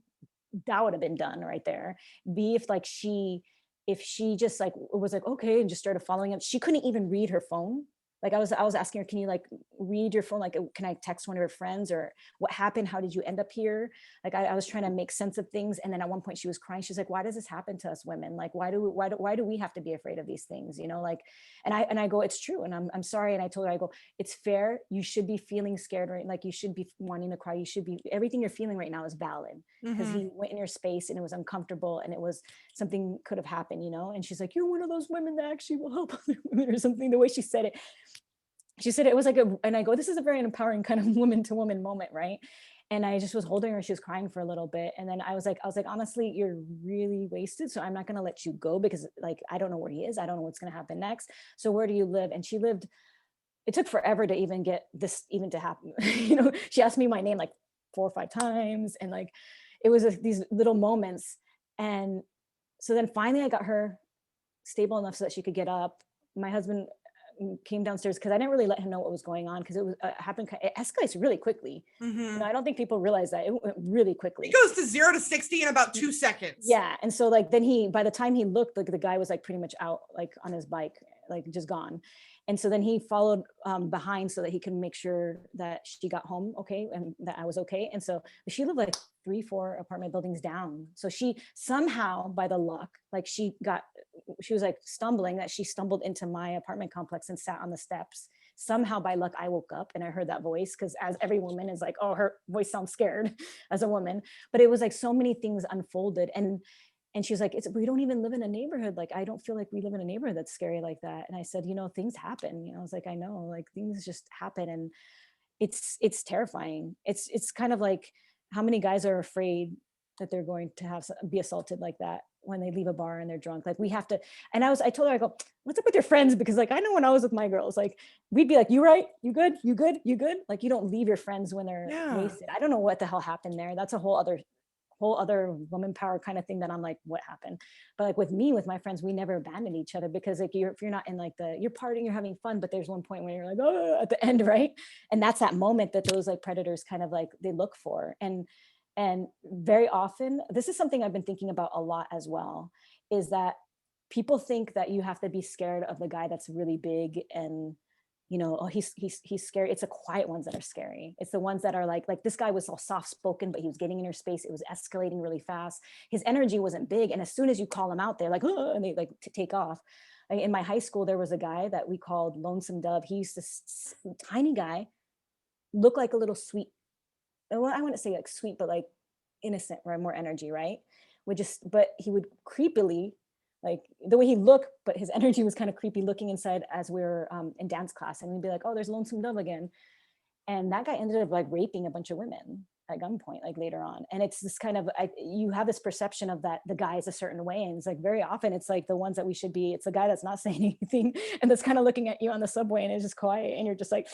that would have been done right there. B, if she just like was like, okay, and just started following him, she couldn't even read her phone. Like I was asking her, can you like read your phone? Like, can I text one of her friends, or what happened? How did you end up here? Like I was trying to make sense of things. And then at one point she was crying. She's like, why does this happen to us women? Like, why do we have to be afraid of these things? Like, and I go, it's true. And I'm sorry. And I told her, I go, it's fair. You should be feeling scared, right? Like you should be wanting to cry. You should be, everything you're feeling right now is valid, because he went in your space and it was uncomfortable and it was something could have happened, And she's like, you're one of those women that actually will help other women, or something, the way she said it. She said it was like and I go, this is a very empowering kind of woman to woman moment, right? And I just was holding her. She was crying for a little bit. And then I was like, honestly, you're really wasted. So I'm not going to let you go, because like, I don't know where he is. I don't know what's going to happen next. So where do you live? And she lived, it took forever to even get this even to happen. She asked me my name like 4 or 5 times. And like, it was these little moments. And so then finally I got her stable enough so that she could get up. My husband came downstairs, because I didn't really let him know what was going on, because it was happened. It escalates really quickly. I don't think people realize that it went really quickly. It goes to 0 to 60 in about 2 seconds. Yeah, and so like then by the time he looked, like the guy was like pretty much out, like on his bike, like just gone. And so then he followed behind so that he could make sure that she got home okay and that I was okay. And so she lived like 3-4 apartment buildings down. So she somehow, by the luck, like she was like stumbling, that she stumbled into my apartment complex and sat on the steps. Somehow by luck, I woke up and I heard that voice, because as every woman is like, oh, her voice sounds scared as a woman. But it was like so many things unfolded. And she was like, we don't even live in a neighborhood. Like, I don't feel like we live in a neighborhood that's scary like that. And I said, things happen. I was like, I know, like things just happen. And it's terrifying. It's kind of like, how many guys are afraid that they're going to be assaulted like that when they leave a bar and they're drunk? Like we have to, and I told her, I go, what's up with your friends? Because like, I know when I was with my girls, like we'd be like, you right? You good? You good? You good? Like you don't leave your friends when they're wasted. I don't know what the hell happened there. That's a whole other woman power kind of thing that I'm like, what happened? But like with my friends, we never abandoned each other, because like if you're not in like you're partying, you're having fun, but there's one point when you're like, oh, at the end, right? And that's that moment that those like predators kind of like they look for. And very often, this is something I've been thinking about a lot as well, is that people think that you have to be scared of the guy that's really big and oh, he's scary. It's the quiet ones that are scary. It's the ones that are like this guy was all soft spoken, but he was getting in your space. It was escalating really fast. His energy wasn't big. And as soon as you call him out, they're like, oh, and they like take off. In my high school, there was a guy that we called Lonesome Dove. He used to, tiny guy, look like a little sweet. Well, I wouldn't say like sweet, but like innocent, right? More energy, right? But he would creepily, like the way he looked, but his energy was kind of creepy looking inside as we were in dance class. And we'd be like, oh, there's Lonesome Dove again. And that guy ended up like raping a bunch of women. at gunpoint, like later on. And it's this kind of, you have this perception of that the guy is a certain way. And it's like, very often it's like the ones that we should be, it's the guy that's not saying anything and that's kind of looking at you on the subway and is just quiet. And you're just like,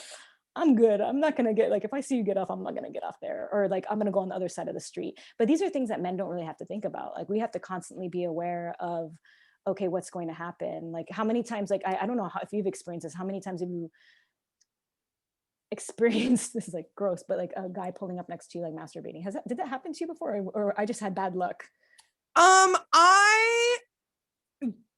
I'm good. I'm not going to get, like, if I see you get off, I'm not going to get off there. Or like, I'm going to go on the other side of the street. But these are things that men don't really have to think about. Like, we have to constantly be aware of, okay, what's going to happen? Like, how many times, like, I don't know if you've experienced this, how many times have you experienced, this is like gross, but like a guy pulling up next to you, like masturbating? Did that happen to you before? Or I just had bad luck? I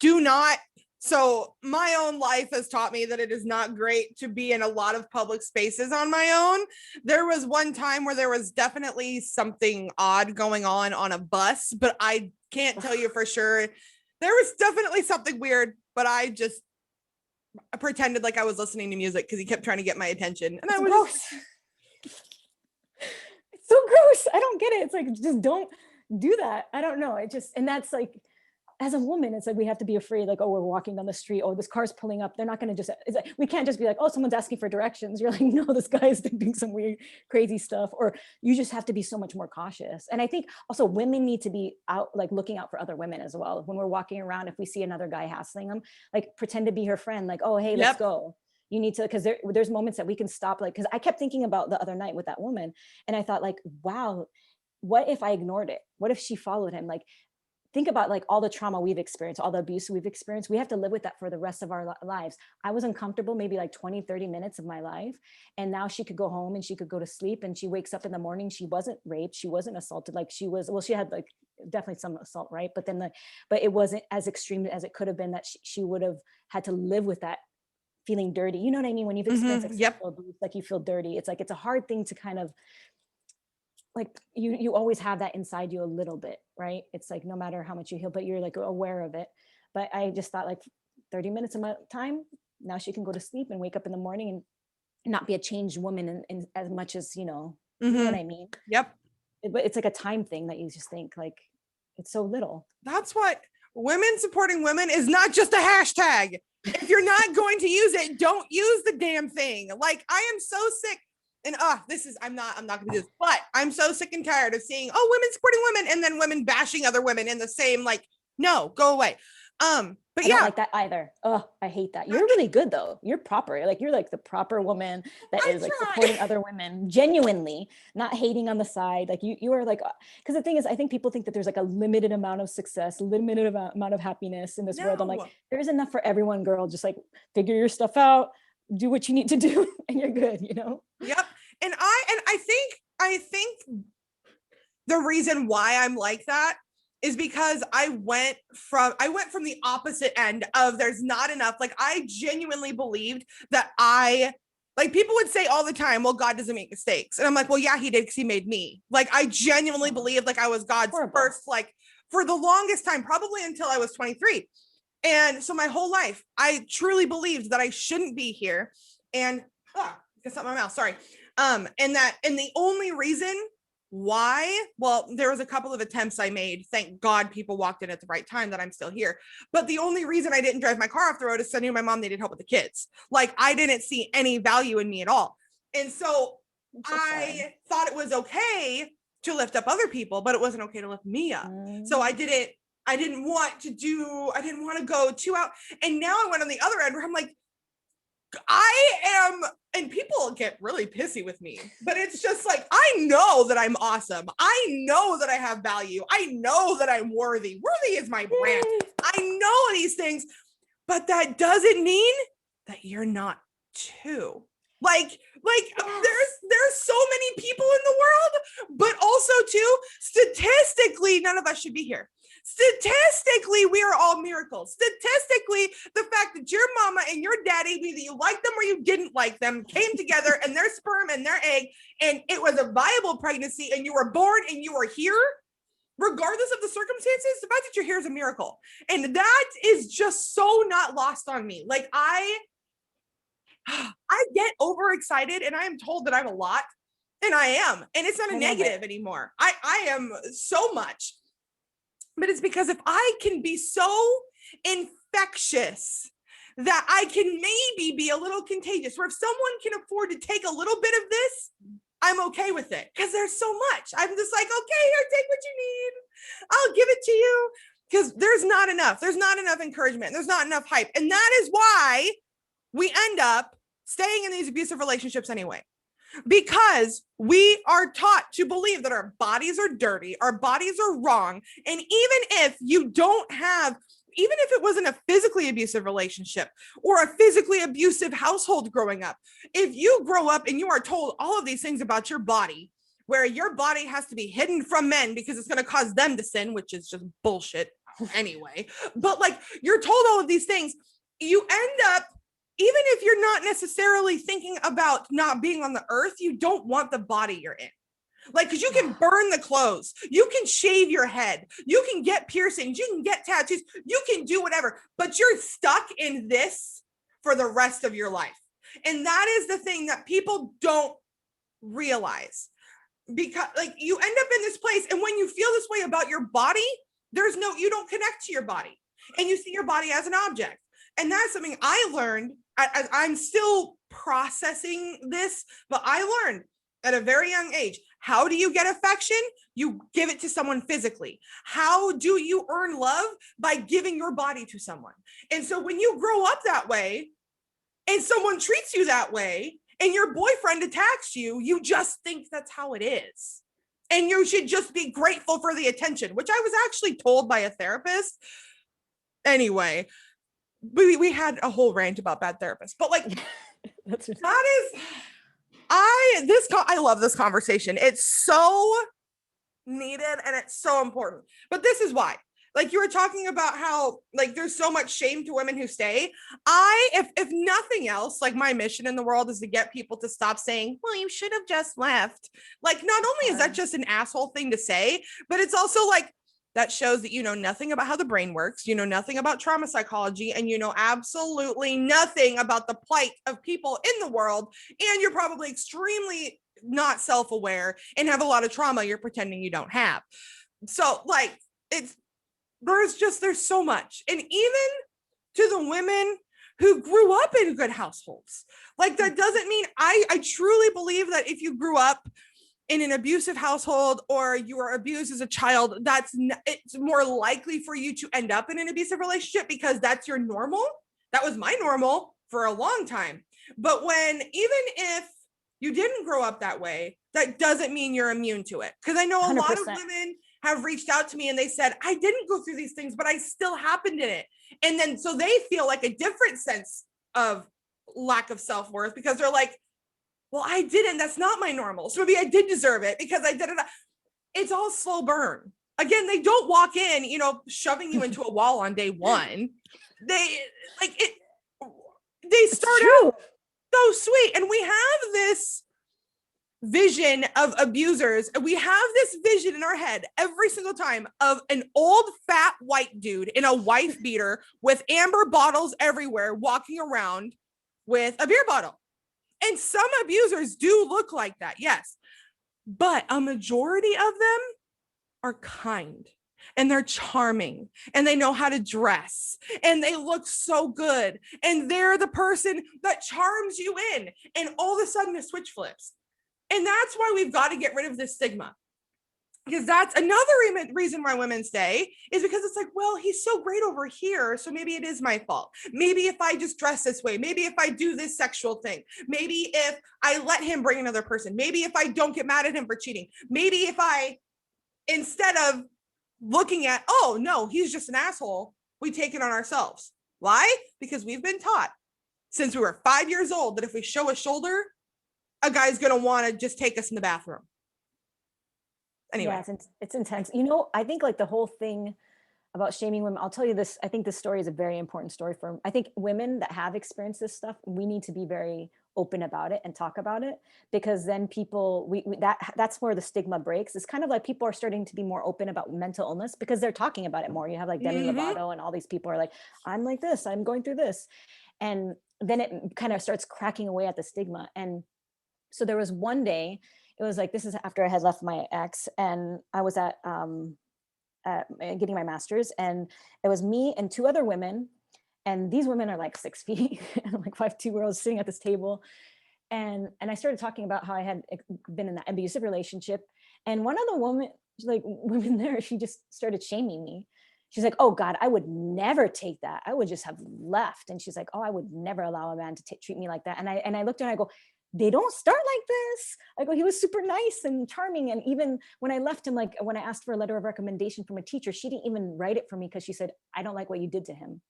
do not. So my own life has taught me that it is not great to be in a lot of public spaces on my own. There was one time where there was definitely something odd going on a bus, but I can't tell you for sure. There was definitely something weird, but I pretended like I was listening to music because he kept trying to get my attention. And I was gross. It's so gross. I don't get it. It's like, just don't do that. I don't know. And that's like, as a woman, it's like, we have to be afraid, like, oh, we're walking down the street, oh, this car's pulling up. They're not going to just, it's like, we can't just be like, oh, someone's asking for directions. You're like, no, this guy is doing some weird, crazy stuff. Or you just have to be so much more cautious. And I think also women need to be out, like looking out for other women as well. When we're walking around, if we see another guy hassling them, like pretend to be her friend, like, oh, hey, let's go. You need to, because there's moments that we can stop, like, because I kept thinking about the other night with that woman. And I thought, like, wow, what if I ignored it? What if she followed him? Like, think about like all the trauma we've experienced, all the abuse we've experienced. We have to live with that for the rest of our lives. I was uncomfortable maybe like 20, 30 minutes of my life. And now she could go home and she could go to sleep, and she wakes up in the morning. She wasn't raped. She wasn't assaulted. Like she was, well, she had like definitely some assault, right? But then but it wasn't as extreme as it could have been, that she would have had to live with that feeling dirty. You know what I mean? When you've experienced like sexual abuse, like you feel dirty. It's like, it's a hard thing to kind of, like, you always have that inside you a little bit, right? It's like, no matter how much you heal, but you're like aware of it. But I just thought, like, 30 minutes of my time, now she can go to sleep and wake up in the morning and not be a changed woman in as much as, you know what I mean? Yep. But it's like a time thing that you just think, like, it's so little. That's what women supporting women is, not just a hashtag. If you're not going to use it, don't use the damn thing. Like, I am so sick. And I'm not gonna do this, but I'm so sick and tired of seeing, oh, women supporting women, and then women bashing other women in the same, like, no, go away. But I don't like that either. Oh, I hate that. You're really good though. You're proper. Like, you're like the proper woman that is like supporting other women genuinely, not hating on the side. Like you are like, because the thing is, I think people think that there's like a limited amount of success, limited amount of happiness in this world. I'm like, there's enough for everyone, girl. Just like figure your stuff out, do what you need to do, and you're good, you know? Yep. And I think the reason why I'm like that is because I went from the opposite end of, there's not enough. Like, I genuinely believed that like, people would say all the time, well, God doesn't make mistakes. And I'm like, well, yeah, he did, because he made me. Like, I genuinely believed like I was God's first, like, for the longest time, probably until I was 23. And so my whole life, I truly believed that I shouldn't be here. And get something in my mouth, sorry. And the only reason why, well, there was a couple of attempts I made. Thank God people walked in at the right time that I'm still here. But the only reason I didn't drive my car off the road is because I knew my mom needed help with the kids. Like, I didn't see any value in me at all. And so I thought it was okay to lift up other people, but it wasn't okay to lift me up. So I didn't want to go too out. And now I went on the other end where I'm like, and people get really pissy with me, but it's just like, I know that I'm awesome. I know that I have value. I know that I'm worthy. Worthy is my brand. I know these things, but that doesn't mean that you're not too. Like there's so many people in the world, but also too, statistically, none of us should be here. Statistically, we are all miracles. Statistically, the fact that your mama and your daddy, whether you liked them or you didn't like them, came together and their sperm and their egg, and it was a viable pregnancy, and you were born and you were here, regardless of the circumstances, the fact that you're here is a miracle. And that is just so not lost on me. Like, I get overexcited, and I am told that I'm a lot, and I am, and it's not a negative anymore. I am so much. But it's because if I can be so infectious that I can maybe be a little contagious, where if someone can afford to take a little bit of this, I'm okay with it because there's so much. I'm just like, okay, here, take what you need. I'll give it to you because there's not enough. There's not enough encouragement. There's not enough hype. And that is why we end up staying in these abusive relationships anyway, because we are taught to believe that our bodies are dirty, our bodies are wrong. And even if you don't have, even if it wasn't a physically abusive relationship or a physically abusive household growing up, if you grow up and you are told all of these things about your body, where your body has to be hidden from men because it's going to cause them to sin, which is just bullshit anyway. But like, you're told all of these things, you end up, even if you're not necessarily thinking about not being on the earth, you don't want the body you're in. Like, because you can burn the clothes, you can shave your head, you can get piercings, you can get tattoos, you can do whatever, but you're stuck in this for the rest of your life. And that is the thing that people don't realize, because like, you end up in this place, and when you feel this way about your body, you don't connect to your body, and you see your body as an object. And that's something I learned. I'm still processing this, but I learned at a very young age. How do you get affection? You give it to someone physically. How do you earn love? By giving your body to someone. And so when you grow up that way and someone treats you that way and your boyfriend attacks you, you just think that's how it is. And you should just be grateful for the attention, which I was actually told by a therapist. Anyway, we had a whole rant about bad therapists, but like, I love this conversation. It's so needed and it's so important. But this is why, like, you were talking about how like there's so much shame to women who stay. If nothing else, like, my mission in the world is to get people to stop saying, well, you should have just left. Like, not only is that just an asshole thing to say, but it's also like, that shows that you know nothing about how the brain works, you know nothing about trauma psychology, and you know absolutely nothing about the plight of people in the world. And you're probably extremely not self-aware and have a lot of trauma you're pretending you don't have. So like, there's so much. And even to the women who grew up in good households, like, that doesn't mean, I truly believe that if you grew up in an abusive household or you were abused as a child, it's more likely for you to end up in an abusive relationship because that's your normal. That was my normal for a long time. But even if you didn't grow up that way, that doesn't mean you're immune to it. Because I know a 100%. lot of women have reached out to me and they said, I didn't go through these things, but I still happened in it. And then so they feel like a different sense of lack of self-worth because they're like, well, I didn't. That's not my normal. So maybe I did deserve it because I did it. It's all slow burn. Again, they don't walk in, shoving you into a wall on day one. They start out so sweet. And we have this vision of abusers. We have this vision in our head every single time of an old fat white dude in a wife beater with amber bottles everywhere, walking around with a beer bottle. And some abusers do look like that, yes. But a majority of them are kind and they're charming and they know how to dress and they look so good. And they're the person that charms you in. And all of a sudden the switch flips. And that's why we've got to get rid of this stigma. Because that's another reason why women stay, is because it's like, well, he's so great over here, so maybe it is my fault. Maybe if I just dress this way, maybe if I do this sexual thing, maybe if I let him bring another person, maybe if I don't get mad at him for cheating, maybe if I, instead of looking at, oh no, he's just an asshole, we take it on ourselves. Why? Because we've been taught since we were 5 years old that if we show a shoulder, a guy's going to want to just take us in the bathroom. Anyway. Yeah, it's intense. I think like the whole thing about shaming women, I'll tell you this, I think this story is a very important story I think women that have experienced this stuff, we need to be very open about it and talk about it, because then people, that's where the stigma breaks. It's kind of like people are starting to be more open about mental illness because they're talking about it more. You have like Demi Lovato and all these people are like, I'm like this, I'm going through this. And then it kind of starts cracking away at the stigma. And so there was one day, it was like, this is after I had left my ex, and I was at getting my master's, and it was me and two other women, and these women are like 6 feet and like 5'2", girls sitting at this table, And I started talking about how I had been in that abusive relationship. And one of the women there, she just started shaming me. She's like, oh God, I would never take that. I would just have left. And she's like, oh, I would never allow a man to treat me like that. And I looked at her and I go, they don't start like this. I go, he was super nice and charming. And even when I left him, like when I asked for a letter of recommendation from a teacher, she didn't even write it for me because she said, I don't like what you did to him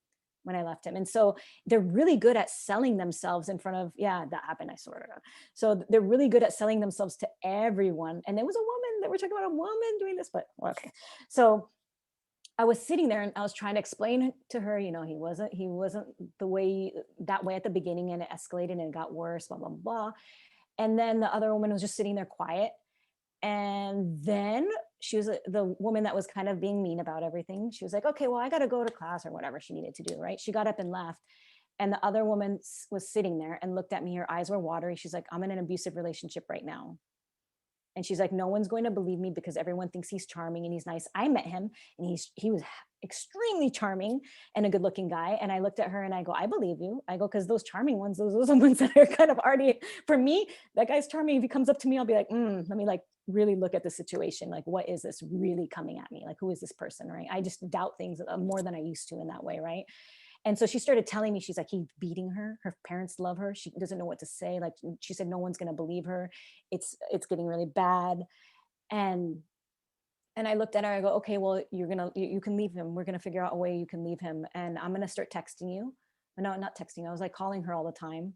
when I left him. And so they're really good at selling themselves in front of, yeah, that happened, I swear to God. So they're really good at selling themselves to everyone. And there was a woman that we're talking about, a woman doing this, but okay. So I was sitting there and I was trying to explain to her, you know, he wasn't that way at the beginning, and it escalated and it got worse, blah, blah, blah. And then the other woman was just sitting there quiet. And then she was the woman that was kind of being mean about everything. She was like, okay, well, I got to go to class or whatever she needed to do. Right. She got up and left. And the other woman was sitting there and looked at me. Her eyes were watery. She's like, I'm in an abusive relationship right now. And she's like, no one's going to believe me because everyone thinks he's charming and he's nice. I met him and he was extremely charming and a good looking guy. And I looked at her and I go, I believe you. I go, because those charming ones, those are the ones that are kind of already, for me, that guy's charming. If he comes up to me, I'll be like, let me like really look at the situation. Like, what is this really coming at me? Like, who is this person, right? I just doubt things more than I used to in that way, right? And so she started telling me, she's like, he's beating her. Her parents love her. She doesn't know what to say. Like she said, no one's going to believe her. It's getting really bad. And I looked at her, I go, okay, well, you can leave him. We're going to figure out a way you can leave him. And I'm going to start texting you. No, not texting. I was like calling her all the time.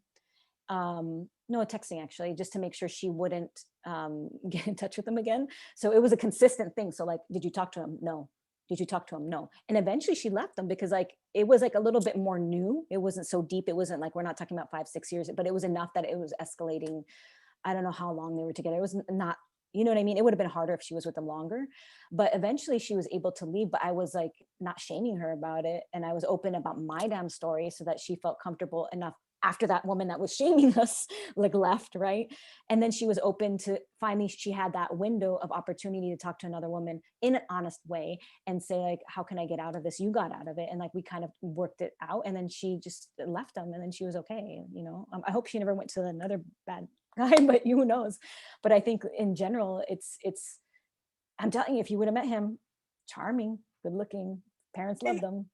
No, texting actually, just to make sure she wouldn't get in touch with him again. So it was a consistent thing. So like, did you talk to him? No. Did you talk to him? No. And eventually she left them because like, it was like a little bit more new. It wasn't so deep. It wasn't like, we're not talking about 5-6 years, but it was enough that it was escalating. I don't know how long they were together. It was not, you know what I mean? It would have been harder if she was with them longer, but eventually she was able to leave, but I was like not shaming her about it. And I was open about my damn story so that she felt comfortable enough after that woman that was shaming us like left, right? And then she was open to, finally she had that window of opportunity to talk to another woman in an honest way and say like, how can I get out of this? You got out of it. And like we kind of worked it out, and then she just left them, and then she was okay, you know. I hope she never went to another bad guy, but who knows. But I think in general, it's I'm telling you, if you would have met him, charming, good looking, parents loved them.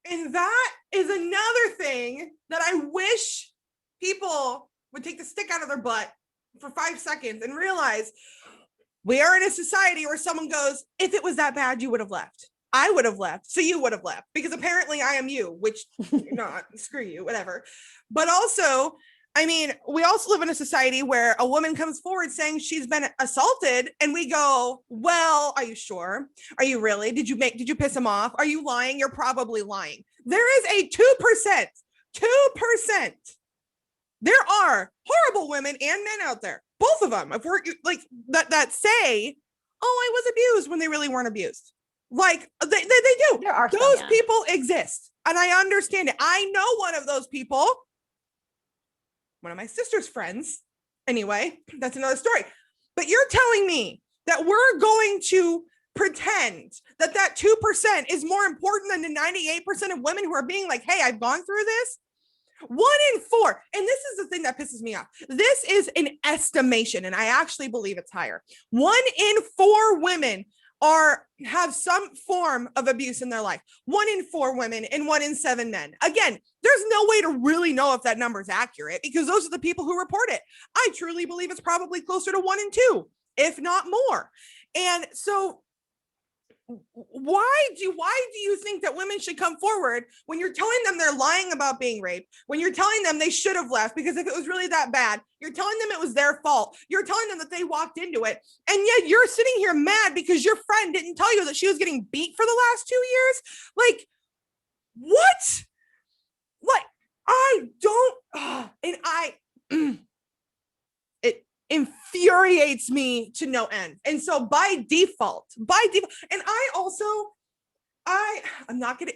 And that is another thing that I wish people would take the stick out of their butt for 5 seconds and realize we are in a society where someone goes, if it was that bad, you would have left. I would have left. So you would have left because apparently I am you, which you're not, screw you, whatever. But also, I mean, we also live in a society where a woman comes forward saying she's been assaulted, and we go, well, are you sure? Are you really? Did you piss him off? Are you lying? You're probably lying. There is a 2%. There are horrible women and men out there, both of them, if we're like that say, oh, I was abused when they really weren't abused. Like they do. There are those people exist. And I understand it. I know one of those people. One of my sister's friends. Anyway, that's another story. But you're telling me that we're going to pretend that 2% is more important than the 98% of women who are being like, hey, I've gone through this. 1 in 4. And this is the thing that pisses me off. This is an estimation, and I actually believe it's higher. 1 in 4 women have some form of abuse in their life. 1 in 4 women and 1 in 7 men. Again, there's no way to really know if that number is accurate because those are the people who report it. I truly believe it's probably closer to 1 in 2, if not more. And so why do you think that women should come forward when you're telling them they're lying about being raped, when you're telling them they should have left because if it was really that bad, you're telling them it was their fault, you're telling them that they walked into it, and yet you're sitting here mad because your friend didn't tell you that she was getting beat for the last 2 years? Like, what? Like, I don't, and it infuriates me to no end. And so by default, and I also, I'm not going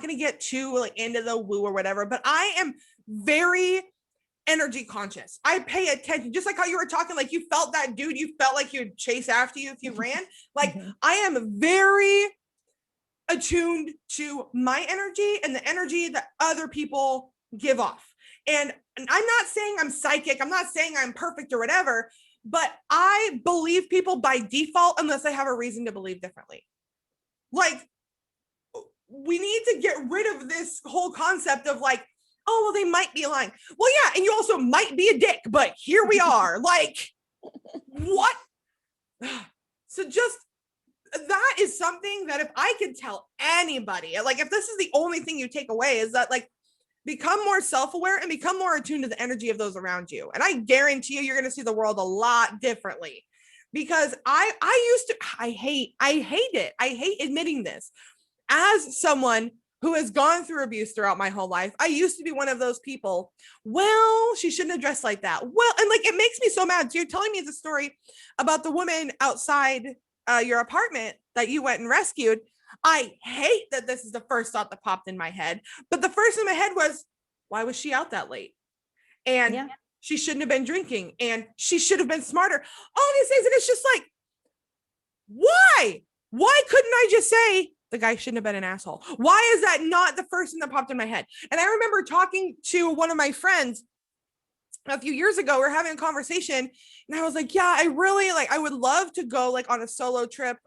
to get too like into the woo or whatever, but I am very energy conscious. I pay attention, just like how you were talking, like you felt that dude, you felt like he'd chase after you if you ran. Like I am very attuned to my energy and the energy that other people give off. And I'm not saying I'm psychic. I'm not saying I'm perfect or whatever, but I believe people by default unless I have a reason to believe differently. Like, we need to get rid of this whole concept of like, oh, well, they might be lying. Well, yeah, and you also might be a dick, but here we are. Like, what? So just that is something that if I could tell anybody, like if this is the only thing you take away is that like become more self-aware and become more attuned to the energy of those around you. And I guarantee you, you're going to see the world a lot differently because I used to, I hate it. I hate admitting this as someone who has gone through abuse throughout my whole life. I used to be one of those people. Well, she shouldn't have dressed like that. Well, and like, it makes me so mad. So you're telling me the story about the woman outside your apartment that you went and rescued. I hate that this is the first thought that popped in my head, but the first in my head was, why was she out that late? And she shouldn't have been drinking and she should have been smarter. All these things. And it's just like, why? Why couldn't I just say the guy shouldn't have been an asshole? Why is that not the first thing that popped in my head? And I remember talking to one of my friends a few years ago. We were having a conversation and I was like, yeah, I really like, I would love to go like on a solo trip.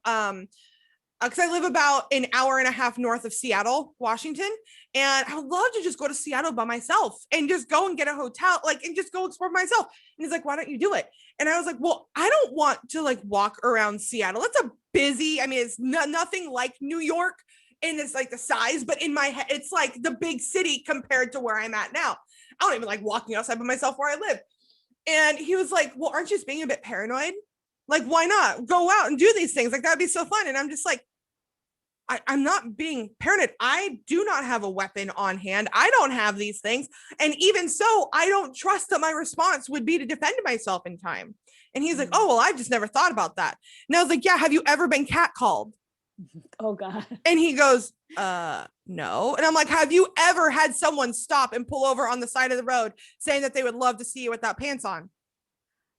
Because I live about an hour and a half north of Seattle, Washington. And I would love to just go to Seattle by myself and just go and get a hotel, like, and just go explore myself. And he's like, why don't you do it? And I was like, well, I don't want to like walk around Seattle. It's a busy, I mean, it's nothing like New York and it's like the size, but in my head, it's like the big city compared to where I'm at now. I don't even like walking outside by myself where I live. And he was like, well, aren't you just being a bit paranoid? Like, why not go out and do these things? Like, that'd be so fun. And I'm just like, I'm not being paranoid. I do not have a weapon on hand. I don't have these things. And even so, I don't trust that my response would be to defend myself in time. And he's like, oh, well, I've just never thought about that. And I was like, yeah, have you ever been catcalled? Oh, God. And he goes, no. And I'm like, have you ever had someone stop and pull over on the side of the road saying that they would love to see you without pants on?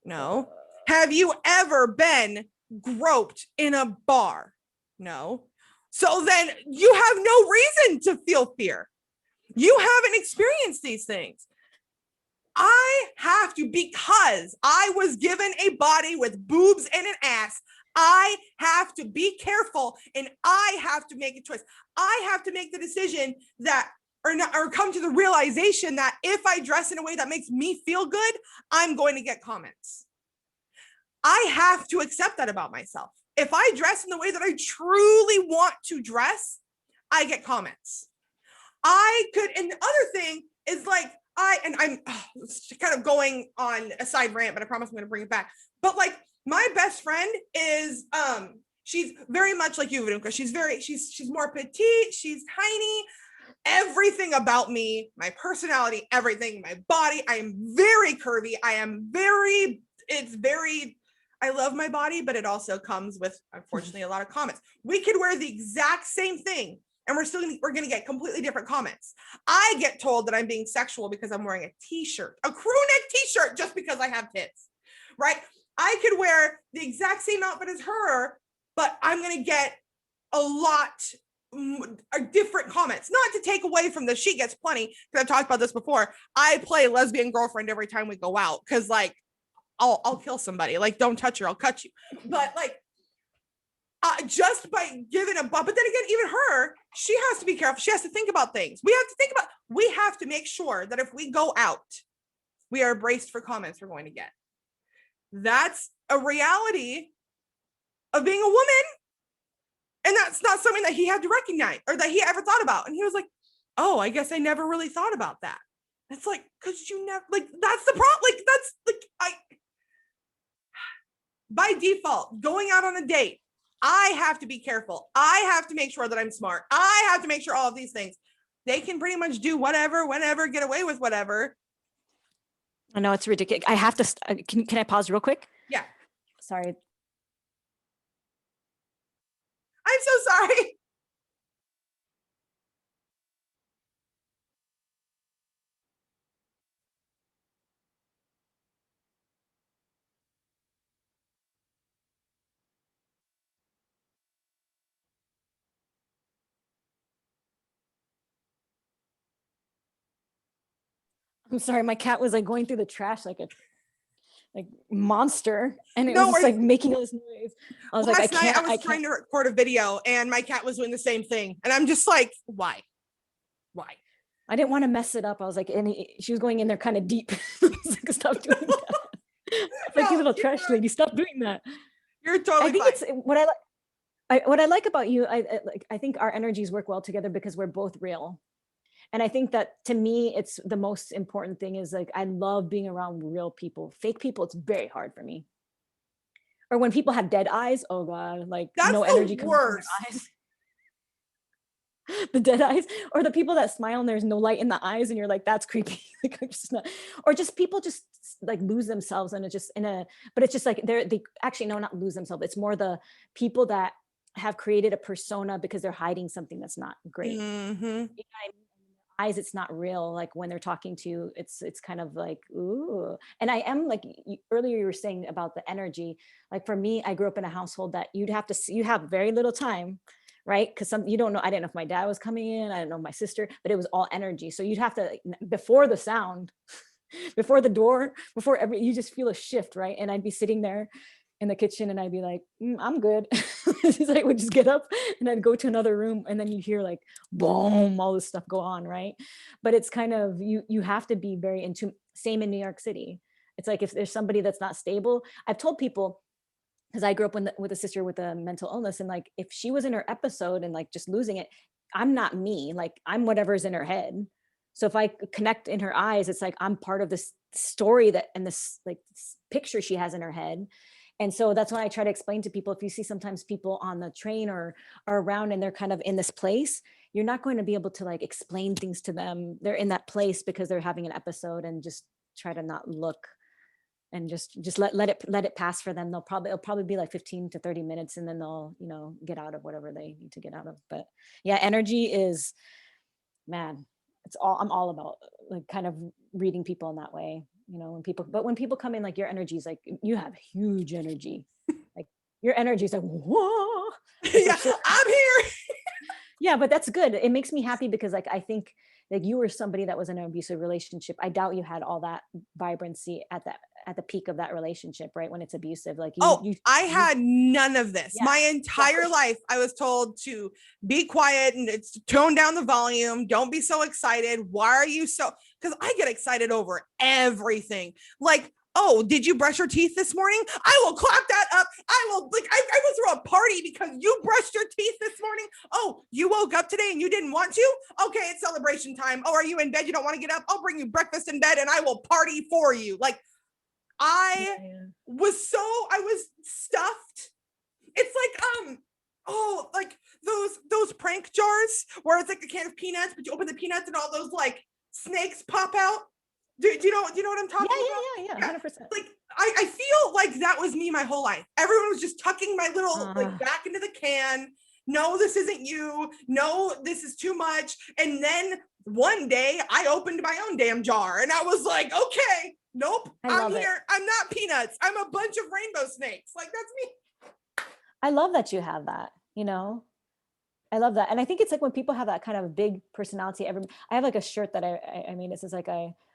No. Have you ever been groped in a bar? No. So then you have no reason to feel fear. You haven't experienced these things. I have to, because I was given a body with boobs and an ass, I have to be careful and I have to make a choice. I have to make the decision that, or come to the realization that if I dress in a way that makes me feel good, I'm going to get comments. I have to accept that about myself. If I dress in the way that I truly want to dress, I get comments. I could, and the other thing is like, I'm kind of going on a side rant, but I promise I'm going to bring it back. But like, my best friend is, she's very much like you, Verunka. She's more petite. She's tiny. Everything about me, my personality, everything, my body. I am very curvy. I love my body, but it also comes with, unfortunately, a lot of comments. We could wear the exact same thing and we're going to get completely different comments. I get told that I'm being sexual because I'm wearing a t-shirt, a crew neck t-shirt, just because I have tits, right? I could wear the exact same outfit as her, but I'm going to get a lot different comments. Not to take away from this, she gets plenty, because I've talked about this before. I play lesbian girlfriend every time we go out, because like, I'll kill somebody. Like, don't touch her, I'll cut you. But like, just by giving a but then again, even her, she has to be careful. She has to think about things. We have to make sure that if we go out, we are braced for comments we're going to get. That's a reality of being a woman. And that's not something that he had to recognize or that he ever thought about. And he was like, oh, I guess I never really thought about that. It's like, because you never, like, that's the problem. Like, that's like, by default, going out on a date, I have to be careful. I have to make sure that I'm smart. I have to make sure all of these things. They can pretty much do whatever, whenever, get away with whatever. I know, it's ridiculous. I have to, can I pause real quick? Yeah. Sorry. I'm so sorry. I'm sorry, my cat was like going through the trash like a monster, and it was No, just like making all this noise. I was like, last night I was trying to record a video and my cat was doing the same thing. And I'm just like, why? I didn't want to mess it up. I was like, she was going in there kind of deep. I was like, stop doing that. It's like, you little trash lady, stop doing that. You're totally I think fine. it's what I like about you. I think our energies work well together because we're both real. And I think that to me, it's the most important thing is like, I love being around real people. Fake people, it's very hard for me. Or when people have dead eyes, oh God, like that's no energy comes from their eyes. The dead eyes, or the people that smile and there's no light in the eyes and you're like, that's creepy. Like, I'm just not, or just people just like lose themselves and it's just but it's just like they actually, no, not lose themselves. It's more the people that have created a persona because they're hiding something that's not great. Mm-hmm. You know what I mean? Eyes, it's not real. Like when they're talking to you, it's kind of like, ooh. And I am like, earlier you were saying about the energy. Like for me, I grew up in a household that you have very little time, right? Because you don't know. I didn't know if my dad was coming in. I didn't know my sister, but it was all energy. So you'd have to, before the sound, before the door, you just feel a shift, right? And I'd be sitting there in the kitchen and I'd be like, I'm good. She's like, would just get up and I'd go to another room and then you hear like, boom, all this stuff go on, right? But it's kind of, you have to be very into, same in New York City. It's like, if there's somebody that's not stable, I've told people, because I grew up with a sister with a mental illness, and like, if she was in her episode and like just losing it, I'm not me, like I'm whatever's in her head. So if I connect in her eyes, it's like, I'm part of this story and this like this picture she has in her head. And so that's why I try to explain to people, if you see sometimes people on the train or around and they're kind of in this place, you're not going to be able to like explain things to them. They're in that place because they're having an episode, and just try to not look and just let it pass for them. It'll probably be like 15 to 30 minutes and then they'll, get out of whatever they need to get out of. But yeah, energy is, man, I'm all about like kind of reading people in that way. When people come in, like your energy is like, you have huge energy. Like your energy is like, whoa. Yeah, I'm here. Yeah, but that's good. It makes me happy because like, I think like you were somebody that was in an abusive relationship. I doubt you had all that vibrancy at the peak of that relationship, right? When it's abusive, like I had none of this. Yeah, my entire life I was told to be quiet and it's tone down the volume. Don't be so excited. Why are you so, because I get excited over everything. Like, oh, did you brush your teeth this morning? I will clap that up. I will throw a party because you brushed your teeth this morning. Oh, you woke up today and you didn't want to? Okay, it's celebration time. Oh, are you in bed? You don't want to get up? I'll bring you breakfast in bed and I will party for you. Like, I was stuffed. It's like, like those prank jars where it's like a can of peanuts, but you open the peanuts and all those like snakes pop out. Do you know what I'm talking about? Yeah, 100%. Like, I feel like that was me my whole life. Everyone was just tucking my little like back into the can. No, this isn't you. No, this is too much. And then one day I opened my own damn jar and I was like, okay, nope, I'm here. I'm not peanuts. I'm a bunch of rainbow snakes. Like, that's me. I love that you have that, I love that. And I think it's like when people have that kind of big personality, I have like a shirt that I mean, it says like,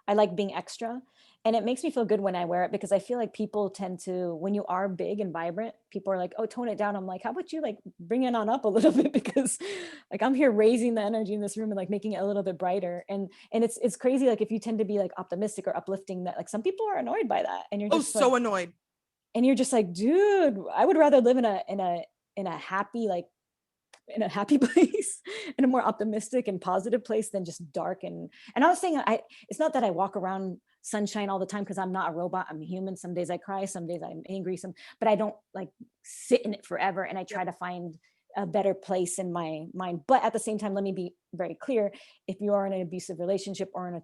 I like being extra, and it makes me feel good when I wear it because I feel like people tend to, when you are big and vibrant, people are like, oh, tone it down. I'm like, how about you like bring it on up a little bit? Because like I'm here raising the energy in this room and like making it a little bit brighter. And it's crazy. Like if you tend to be like optimistic or uplifting, that like some people are annoyed by that. And you're just so annoyed. And you're just like, dude, I would rather live in a happy, like in a happy place, in a more optimistic and positive place than just dark. And I was saying, it's not that I walk around sunshine all the time because I'm not a robot. I'm human. Some days I cry, some days I'm angry, but I don't like sit in it forever. And I try to find a better place in my mind. But at the same time, let me be very clear. If you are in an abusive relationship or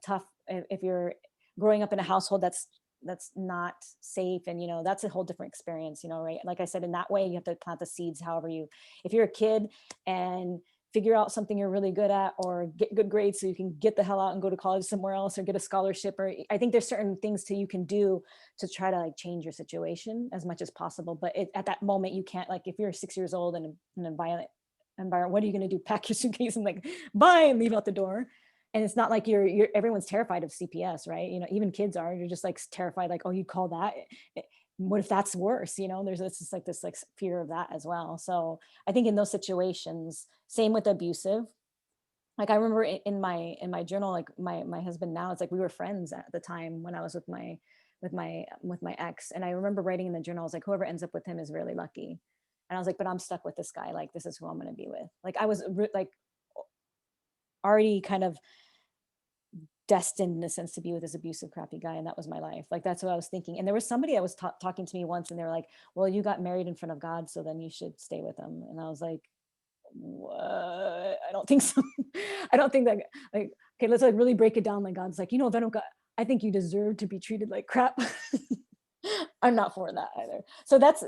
if you're growing up in a household that's not safe, and that's a whole different experience, right? Like I said, in that way you have to plant the seeds. If you're a kid and figure out something you're really good at, or get good grades so you can get the hell out and go to college somewhere else, or get a scholarship, or I think there's certain things you can do to try to like change your situation as much as possible. But at that moment you can't, like if you're 6 years old and in a violent environment, what are you going to do? Pack your suitcase and like bye and leave out the door? And it's not like you're everyone's terrified of CPS, right? You know, even kids are. You're just like terrified, like, oh, you call that? What if that's worse? You know, there's just like this like fear of that as well. So I think in those situations, same with abusive. Like I remember in my journal, like my husband now, it's like we were friends at the time when I was with my ex, and I remember writing in the journal, I was like, whoever ends up with him is really lucky. And I was like, but I'm stuck with this guy. Like this is who I'm going to be with. Like I was like already kind of destined in a sense to be with this abusive crappy guy, and that was my life. Like that's what I was thinking. And there was somebody I was talking to me once, and they were like, well, you got married in front of God, so then you should stay with him. And I was like, what? I don't think so. I don't think that, like, okay, let's like really break it down. Like God's like, Verunka, I think you deserve to be treated like crap. I'm not for that either. So that's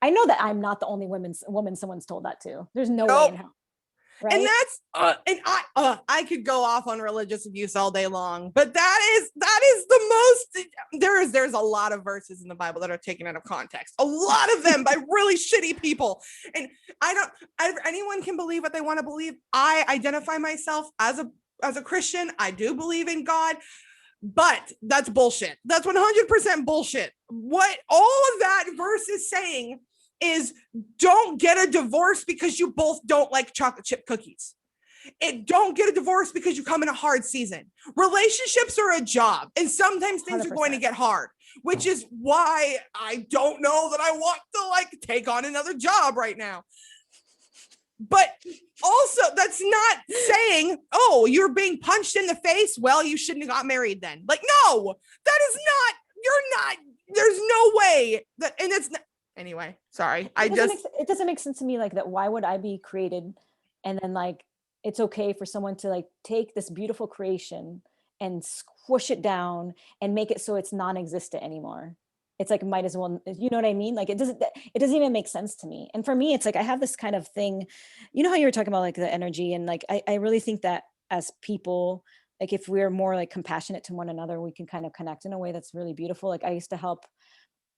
I know that I'm not the only woman someone's told that to. There's no way in hell. Right? And that's and I could go off on religious abuse all day long, but that is the most, there's a lot of verses in the Bible that are taken out of context, a lot of them by really shitty people. And anyone can believe what they want to believe. I identify myself as a Christian. I do believe in God, but that's bullshit. That's 100% bullshit. What all of that verse is saying is don't get a divorce because you both don't like chocolate chip cookies. Don't get a divorce because you come in a hard season. Relationships are a job, and sometimes things 100%. Are going to get hard, which is why I don't know that I want to like take on another job right now. But also, that's not saying, oh, you're being punched in the face. Well, you shouldn't have got married then. Like, no, that is not, you're not, there's no way that, and it's not, anyway, sorry. It doesn't make sense to me, like that. Why would I be created? And then like, it's okay for someone to like take this beautiful creation and squish it down and make it so it's non-existent anymore. It's like, might as well, you know what I mean? Like it doesn't even make sense to me. And for me, it's like, I have this kind of thing, you know how you were talking about like the energy, and like, I really think that as people, like if we're more like compassionate to one another, we can kind of connect in a way that's really beautiful. Like I used to have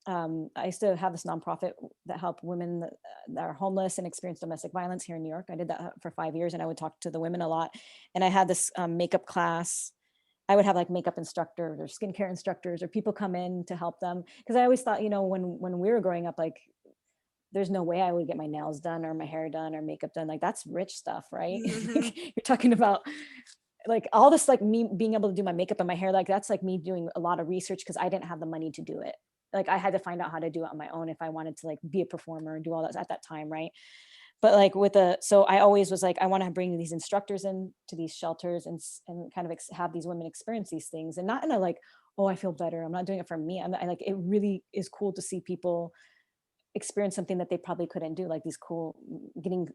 this nonprofit that helped women that are homeless and experience domestic violence here in New York. I did that for 5 years, and I would talk to the women a lot. And I had this makeup class. I would have like makeup instructors or skincare instructors or people come in to help them. Because I always thought, when we were growing up, like there's no way I would get my nails done or my hair done or makeup done. Like that's rich stuff, right? Mm-hmm. You're talking about like all this, like me being able to do my makeup and my hair, like that's like me doing a lot of research because I didn't have the money to do it. Like I had to find out how to do it on my own if I wanted to like be a performer and do all that at that time, right? But like so I always was like, I want to bring these instructors in to these shelters and kind of have these women experience these things, and not in a like, oh, I feel better. I'm not doing it for me. I like, it really is cool to see people experience something that they probably couldn't do, like these cool getting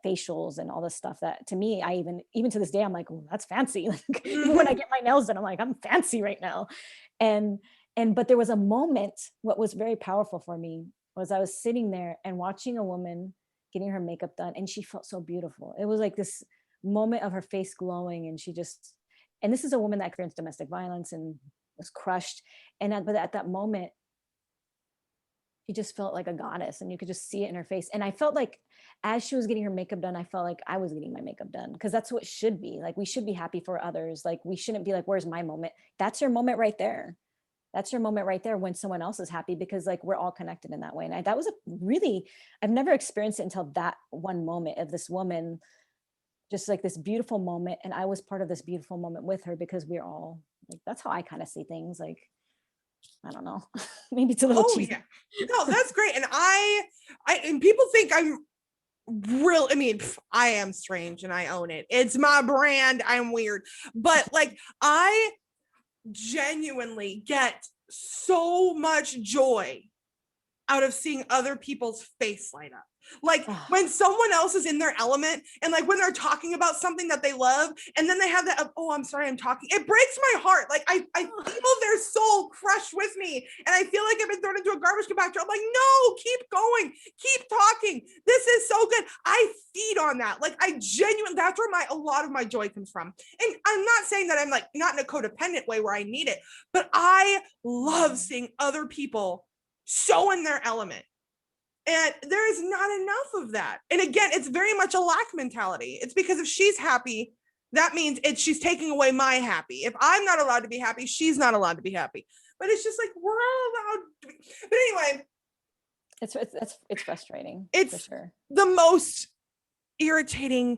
facials and all this stuff that to me, I even to this day, I'm like, oh, that's fancy. Like, even when I get my nails done, I'm like, I'm fancy right now. But there was a moment, what was very powerful for me was I was sitting there and watching a woman getting her makeup done, and she felt so beautiful. It was like this moment of her face glowing, and this is a woman that experienced domestic violence and was crushed. But at that moment, she just felt like a goddess, and you could just see it in her face. And I felt like as she was getting her makeup done, I felt like I was getting my makeup done, because that's what it should be. Like we should be happy for others. Like we shouldn't be like, where's my moment? That's your moment right there. That's your moment right there when someone else is happy, because like we're all connected in that way. And that was I've never experienced it until that one moment of this woman, just like this beautiful moment. And I was part of this beautiful moment with her, because we're all like, that's how I kind of see things. Like, I don't know, maybe it's a little cheesy. Yeah. No, that's great. And and people think I'm real. I mean, I am strange and I own it. It's my brand. I'm weird, but like I genuinely get so much joy out of seeing other people's face light up. Like when someone else is in their element, and like when they're talking about something that they love, and then they have that, oh, I'm sorry, I'm talking. It breaks my heart. Like I feel their soul crush with me. And I feel like I've been thrown into a garbage compactor. I'm like, no, keep going, keep talking. This is so good. I feed on that. Like I genuinely, that's where a lot of my joy comes from. And I'm not saying that I'm like not in a codependent way where I need it, but I love seeing other people so in their element. And there is not enough of that. And again, it's very much a lack mentality. It's because if she's happy, that means she's taking away my happy. If I'm not allowed to be happy, she's not allowed to be happy. But it's just like, we're all allowed to be. But anyway, it's frustrating. It's for sure. The most irritating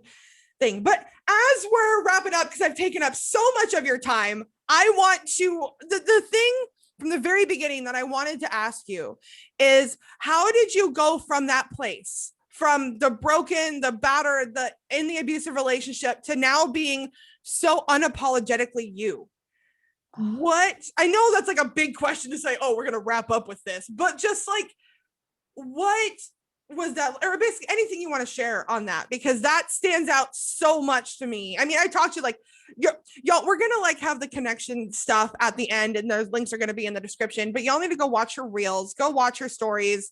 thing. But as we're wrapping up, because I've taken up so much of your time, I want to, the thing from the very beginning that I wanted to ask you is, how did you go from that place, from the broken, the battered, in the abusive relationship, to now being so unapologetically you? What, I know that's like a big question to say, oh, we're going to wrap up with this, but just like, what was that, or basically anything you want to share on that, because that stands out so much to me. I mean, I talked to you like, y'all, we're gonna like have the connection stuff at the end, and those links are gonna be in the description, but y'all need to go watch her reels, go watch her stories.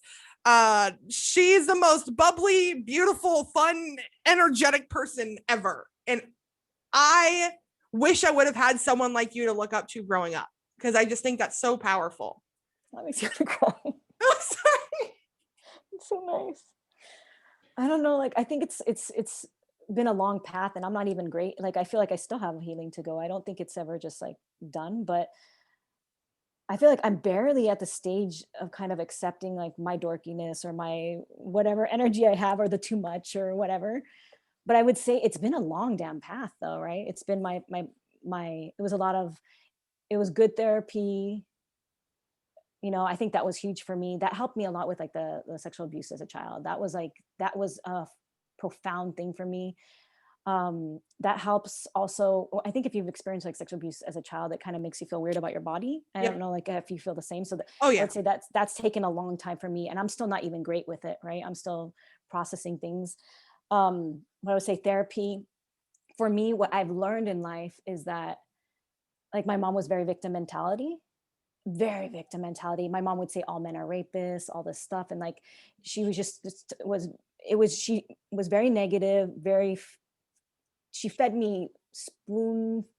She's the most bubbly, beautiful, fun, energetic person ever, and I wish I would have had someone like you to look up to growing up, because I just think that's so powerful. That makes me cry. Oh, sorry. It's so nice. I don't know, like, I think it's been a long path, and I'm not even great. Like, I feel like I still have healing to go. I don't think it's ever just like done, but I feel like I'm barely at the stage of kind of accepting like my dorkiness or my whatever energy I have, or the too much or whatever. But I would say it's been a long damn path though, right? It's been it was a lot of, it was good therapy. I think that was huge for me. That helped me a lot with like the sexual abuse as a child. That was a profound thing for me. That helps also. I think if you've experienced like sexual abuse as a child, it kind of makes you feel weird about your body. I don't know, like if you feel the same. So oh yeah, I would say that's taken a long time for me, and I'm still not even great with it. Right, I'm still processing things. What I would say, therapy for me, what I've learned in life is that, like, my mom was very victim mentality. My mom would say all men are rapists, all this stuff, and like she was she was very negative, she fed me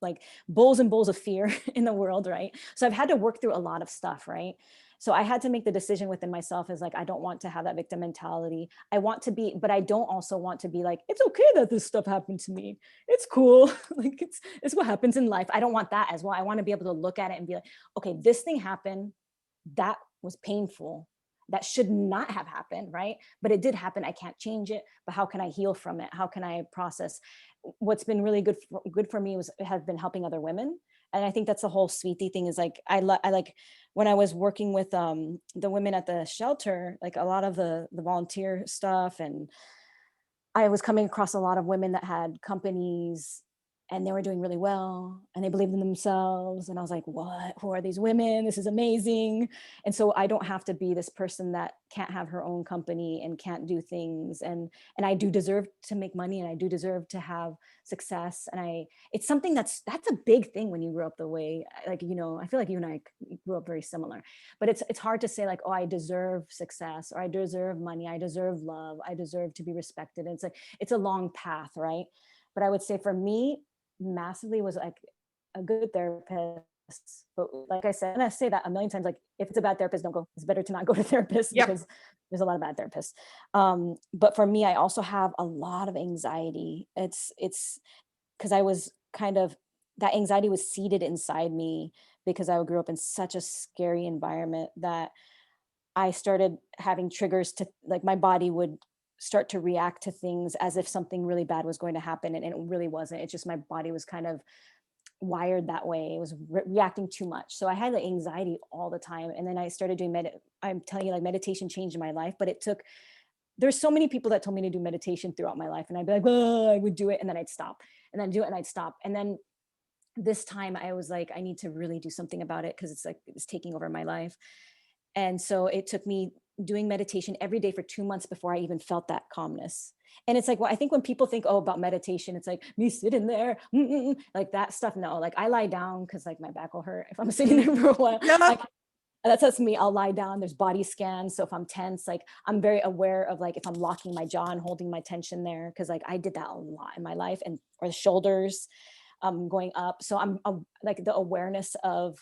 like bowls and bowls of fear in the world, right? So I've had to work through a lot of stuff, right? So I had to make the decision within myself, is like, I don't want to have that victim mentality. I want to be, but I don't also want to be like, it's okay that this stuff happened to me. It's cool. Like it's what happens in life. I don't want that as well. I want to be able to look at it and be like, okay, this thing happened. That was painful. That should not have happened, right? But it did happen. I can't change it. But how can I heal from it? How can I process? What's been really good for me has been helping other women. And I think that's the whole sweetie thing, is like, I like when I was working with the women at the shelter, like a lot of the volunteer stuff, and I was coming across a lot of women that had companies and they were doing really well and they believed in themselves. And I was like, what, who are these women? This is amazing. And so I don't have to be this person that can't have her own company and can't do things. And I do deserve to make money, and I do deserve to have success. And it's something that's a big thing when you grow up the way, like, I feel like you and I grew up very similar, but it's hard to say like, oh, I deserve success, or I deserve money, I deserve love, I deserve to be respected. And it's a long path, right? But I would say for me, massively was like a good therapist. But like I said, and I say that a million times, like, if it's a bad therapist, don't go. It's better to not go to therapist. Yep. Because there's a lot of bad therapists. But for me, I also have a lot of anxiety. It's because I was kind of, that anxiety was seated inside me because I grew up in such a scary environment that I started having triggers to, like, my body would start to react to things as if something really bad was going to happen, and it really wasn't. It's just my body was kind of wired that way. It was reacting too much. So I had like anxiety all the time. And then I started doing I'm telling you, like, meditation changed my life. But there's so many people that told me to do meditation throughout my life, and I'd be like, oh, I would do it, and then I'd stop, and then do it, and I'd stop. And then this time I was like, I need to really do something about it, because it's taking over my life. And so it took me doing meditation every day for 2 months before I even felt that calmness. And it's like, well, I think when people think, oh, about meditation, it's like me sitting there, like that stuff. No, like I lie down because like my back will hurt if I'm sitting there for a while. Yeah. That's me. I'll lie down. There's body scans. So if I'm tense, like I'm very aware of like if I'm locking my jaw and holding my tension there, because like I did that a lot in my life, or the shoulders going up. So I'm like the awareness of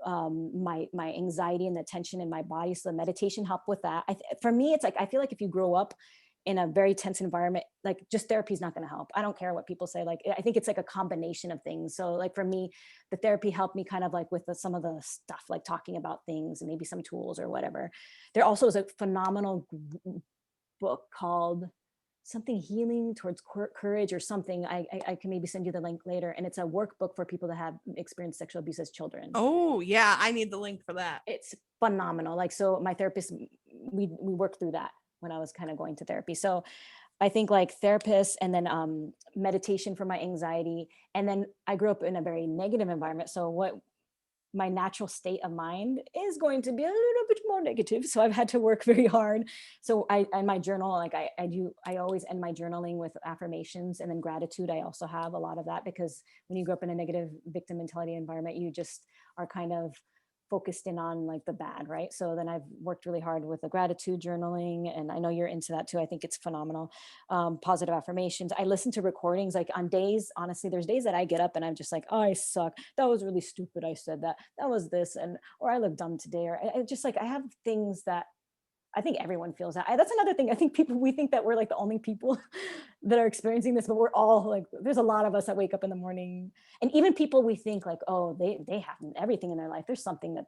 my anxiety and the tension in my body. So the meditation helped with that. For me, it's like, I feel like if you grow up in a very tense environment, like just therapy is not going to help. I don't care what people say. Like, I think it's like a combination of things. So like for me, the therapy helped me kind of like with some of the stuff, like talking about things and maybe some tools or whatever. There also is a phenomenal book called something healing towards courage or something. I can maybe send you the link later. And it's a workbook for people that have experienced sexual abuse as children. Oh yeah, I need the link for that. It's phenomenal. Like, so my therapist, we worked through that when I was kind of going to therapy. So I think like therapists, and then meditation for my anxiety. And then I grew up in a very negative environment. So what my natural state of mind is going to be a little bit more negative. So I've had to work very hard. So in my journal, like I always end my journaling with affirmations and then gratitude. I also have a lot of that, because when you grow up in a negative victim mentality environment, you just are kind of focused in on like the bad, right? So then I've worked really hard with the gratitude journaling, and I know you're into that too. I think it's phenomenal. Positive affirmations. I listen to recordings like on days, honestly, there's days that I get up and I'm just like, oh, I suck. That was really stupid. I said that. That was this, and or I look dumb today. Or I just like, I have things that I think everyone feels that. That's another thing. I think we think that we're like the only people that are experiencing this, but we're all like, there's a lot of us that wake up in the morning, and even people we think like, oh, they have everything in their life. There's something that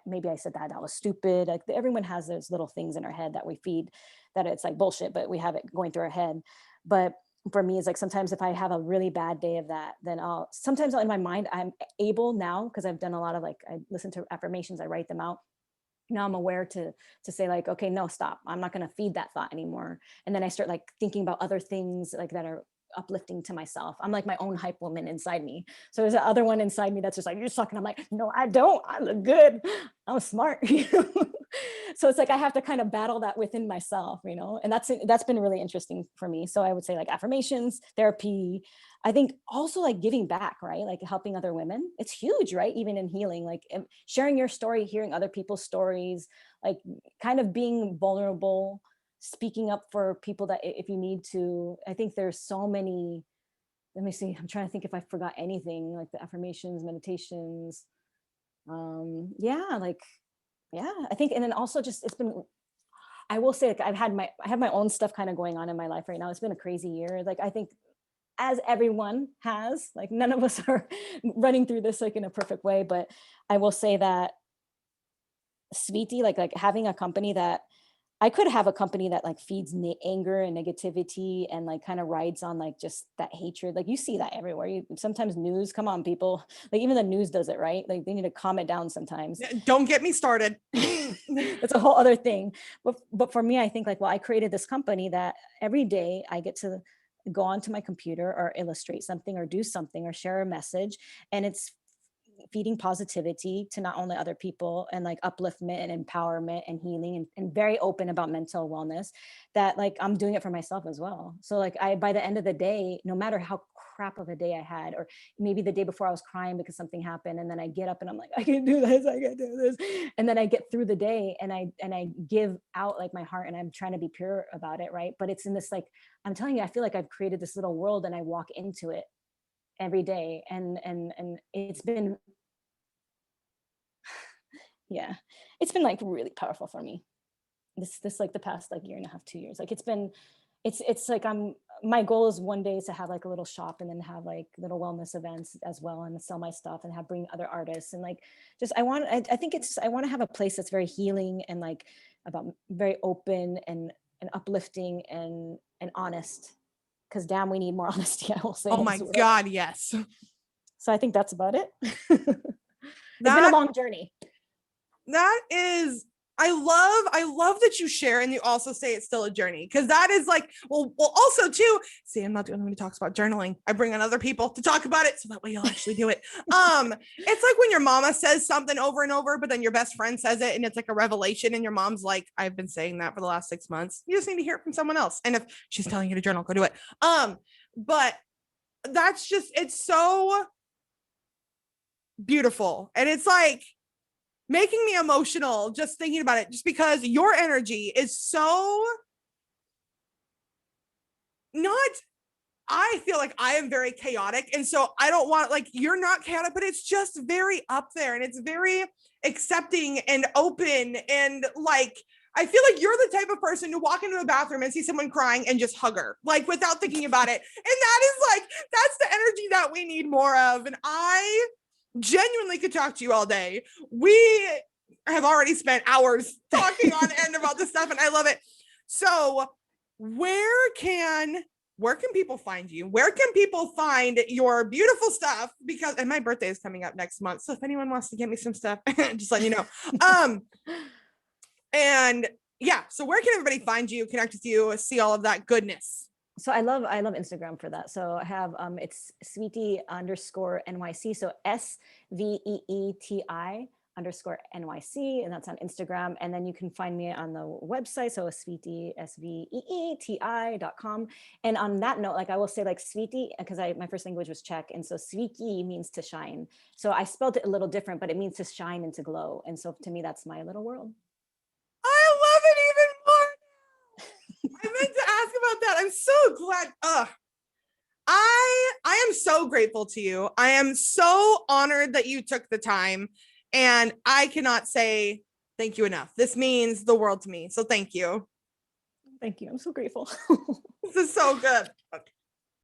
maybe I said that was stupid. Like everyone has those little things in our head that we feed, that it's like bullshit, but we have it going through our head. But for me, it's like sometimes if I have a really bad day of that, then sometimes in my mind, I'm able now, because I've done a lot of like, I listen to affirmations, I write them out. Now I'm aware to say like, okay, no, stop. I'm not going to feed that thought anymore. And then I start like thinking about other things like that are uplifting to myself. I'm like my own hype woman inside me. So there's the other one inside me that's just like, you're sucking. I'm like, no, I don't. I look good. I'm smart. So it's like, I have to kind of battle that within myself, and that's been really interesting for me. So I would say like affirmations, therapy. I think also like giving back, right? Like helping other women. It's huge, right? Even in healing, like sharing your story, hearing other people's stories, like kind of being vulnerable, speaking up for people that if you need to. I think there's so many, let me see, I'm trying to think if I forgot anything, like the affirmations, meditations. I think, and then also just, it's been, I will say, like I have my own stuff kind of going on in my life right now. It's been a crazy year. Like, I think as everyone has, like none of us are running through this like in a perfect way, but I will say that Sweetie, like having a company that I could have a company that like feeds anger and negativity and like kind of rides on like just that hatred. Like you see that everywhere. Sometimes news, come on, people, like even the news does it, right? Like they need to calm it down sometimes. Don't get me started. That's a whole other thing. But for me, I think like, well, I created this company that every day I get to go onto my computer or illustrate something or do something or share a message. And it's feeding positivity to not only other people and like upliftment and empowerment and healing, and very open about mental wellness, that like I'm doing it for myself as well. So like by the end of the day, no matter how crap of a day I had, or maybe the day before I was crying because something happened, and then I get up and I'm like, I can do this, I can do this. And then I get through the day and I give out like my heart, and I'm trying to be pure about it. Right. But it's in this, like, I'm telling you, I feel like I've created this little world and I walk into it every day, and it's been yeah, it's been like really powerful for me, this like the past like year and a half, 2 years. Like it's like my goal is one day to have like a little shop, and then have like little wellness events as well, and sell my stuff and bring other artists, and like just I think it's, I want to have a place that's very healing and like about very open and uplifting and honest, because damn, we need more honesty, I will say. Oh my God, yes. So I think that's about it. It's been a long journey. That is, I love that you share, and you also say it's still a journey, because that is like, well also too, see, I'm not the only one who talks about journaling. I bring on other people to talk about it, so that way you'll actually do it. It's like when your mama says something over and over, but then your best friend says it and it's like a revelation, and your mom's like, I've been saying that for the last 6 months. You just need to hear it from someone else. And if she's telling you to journal, go do it. But that's just, it's so beautiful, and it's like making me emotional just thinking about it, just because your energy is so not, I feel like I am very chaotic, and so I don't want, like, you're not chaotic, but it's just very up there, and it's very accepting and open, and like I feel like you're the type of person to walk into a bathroom and see someone crying and just hug her, like without thinking about it. And that is like, that's the energy that we need more of. And I genuinely could talk to you all day. We have already spent hours talking on end about this stuff, and I love it. So where can people find you? Where can people find your beautiful stuff? Because, and my birthday is coming up next month, so if anyone wants to get me some stuff, just let you know. And yeah, so where can everybody find you, connect with you, see all of that goodness? So I love Instagram for that. So I have it's sweetie_NYC. So SVEETI_NYC, and that's on Instagram. And then you can find me on the website. So sweetie, SVEETI.com. And on that note, like I will say like sweetie, because my first language was Czech. And so sweetie means to shine. So I spelled it a little different, but it means to shine and to glow. And so to me, that's my little world. I love it even more. I meant to ask about that. I'm so glad. I am so grateful to you. I am so honored that you took the time, and I cannot say thank you enough. This means the world to me. So thank you. Thank you. I'm so grateful. This is so good. Okay.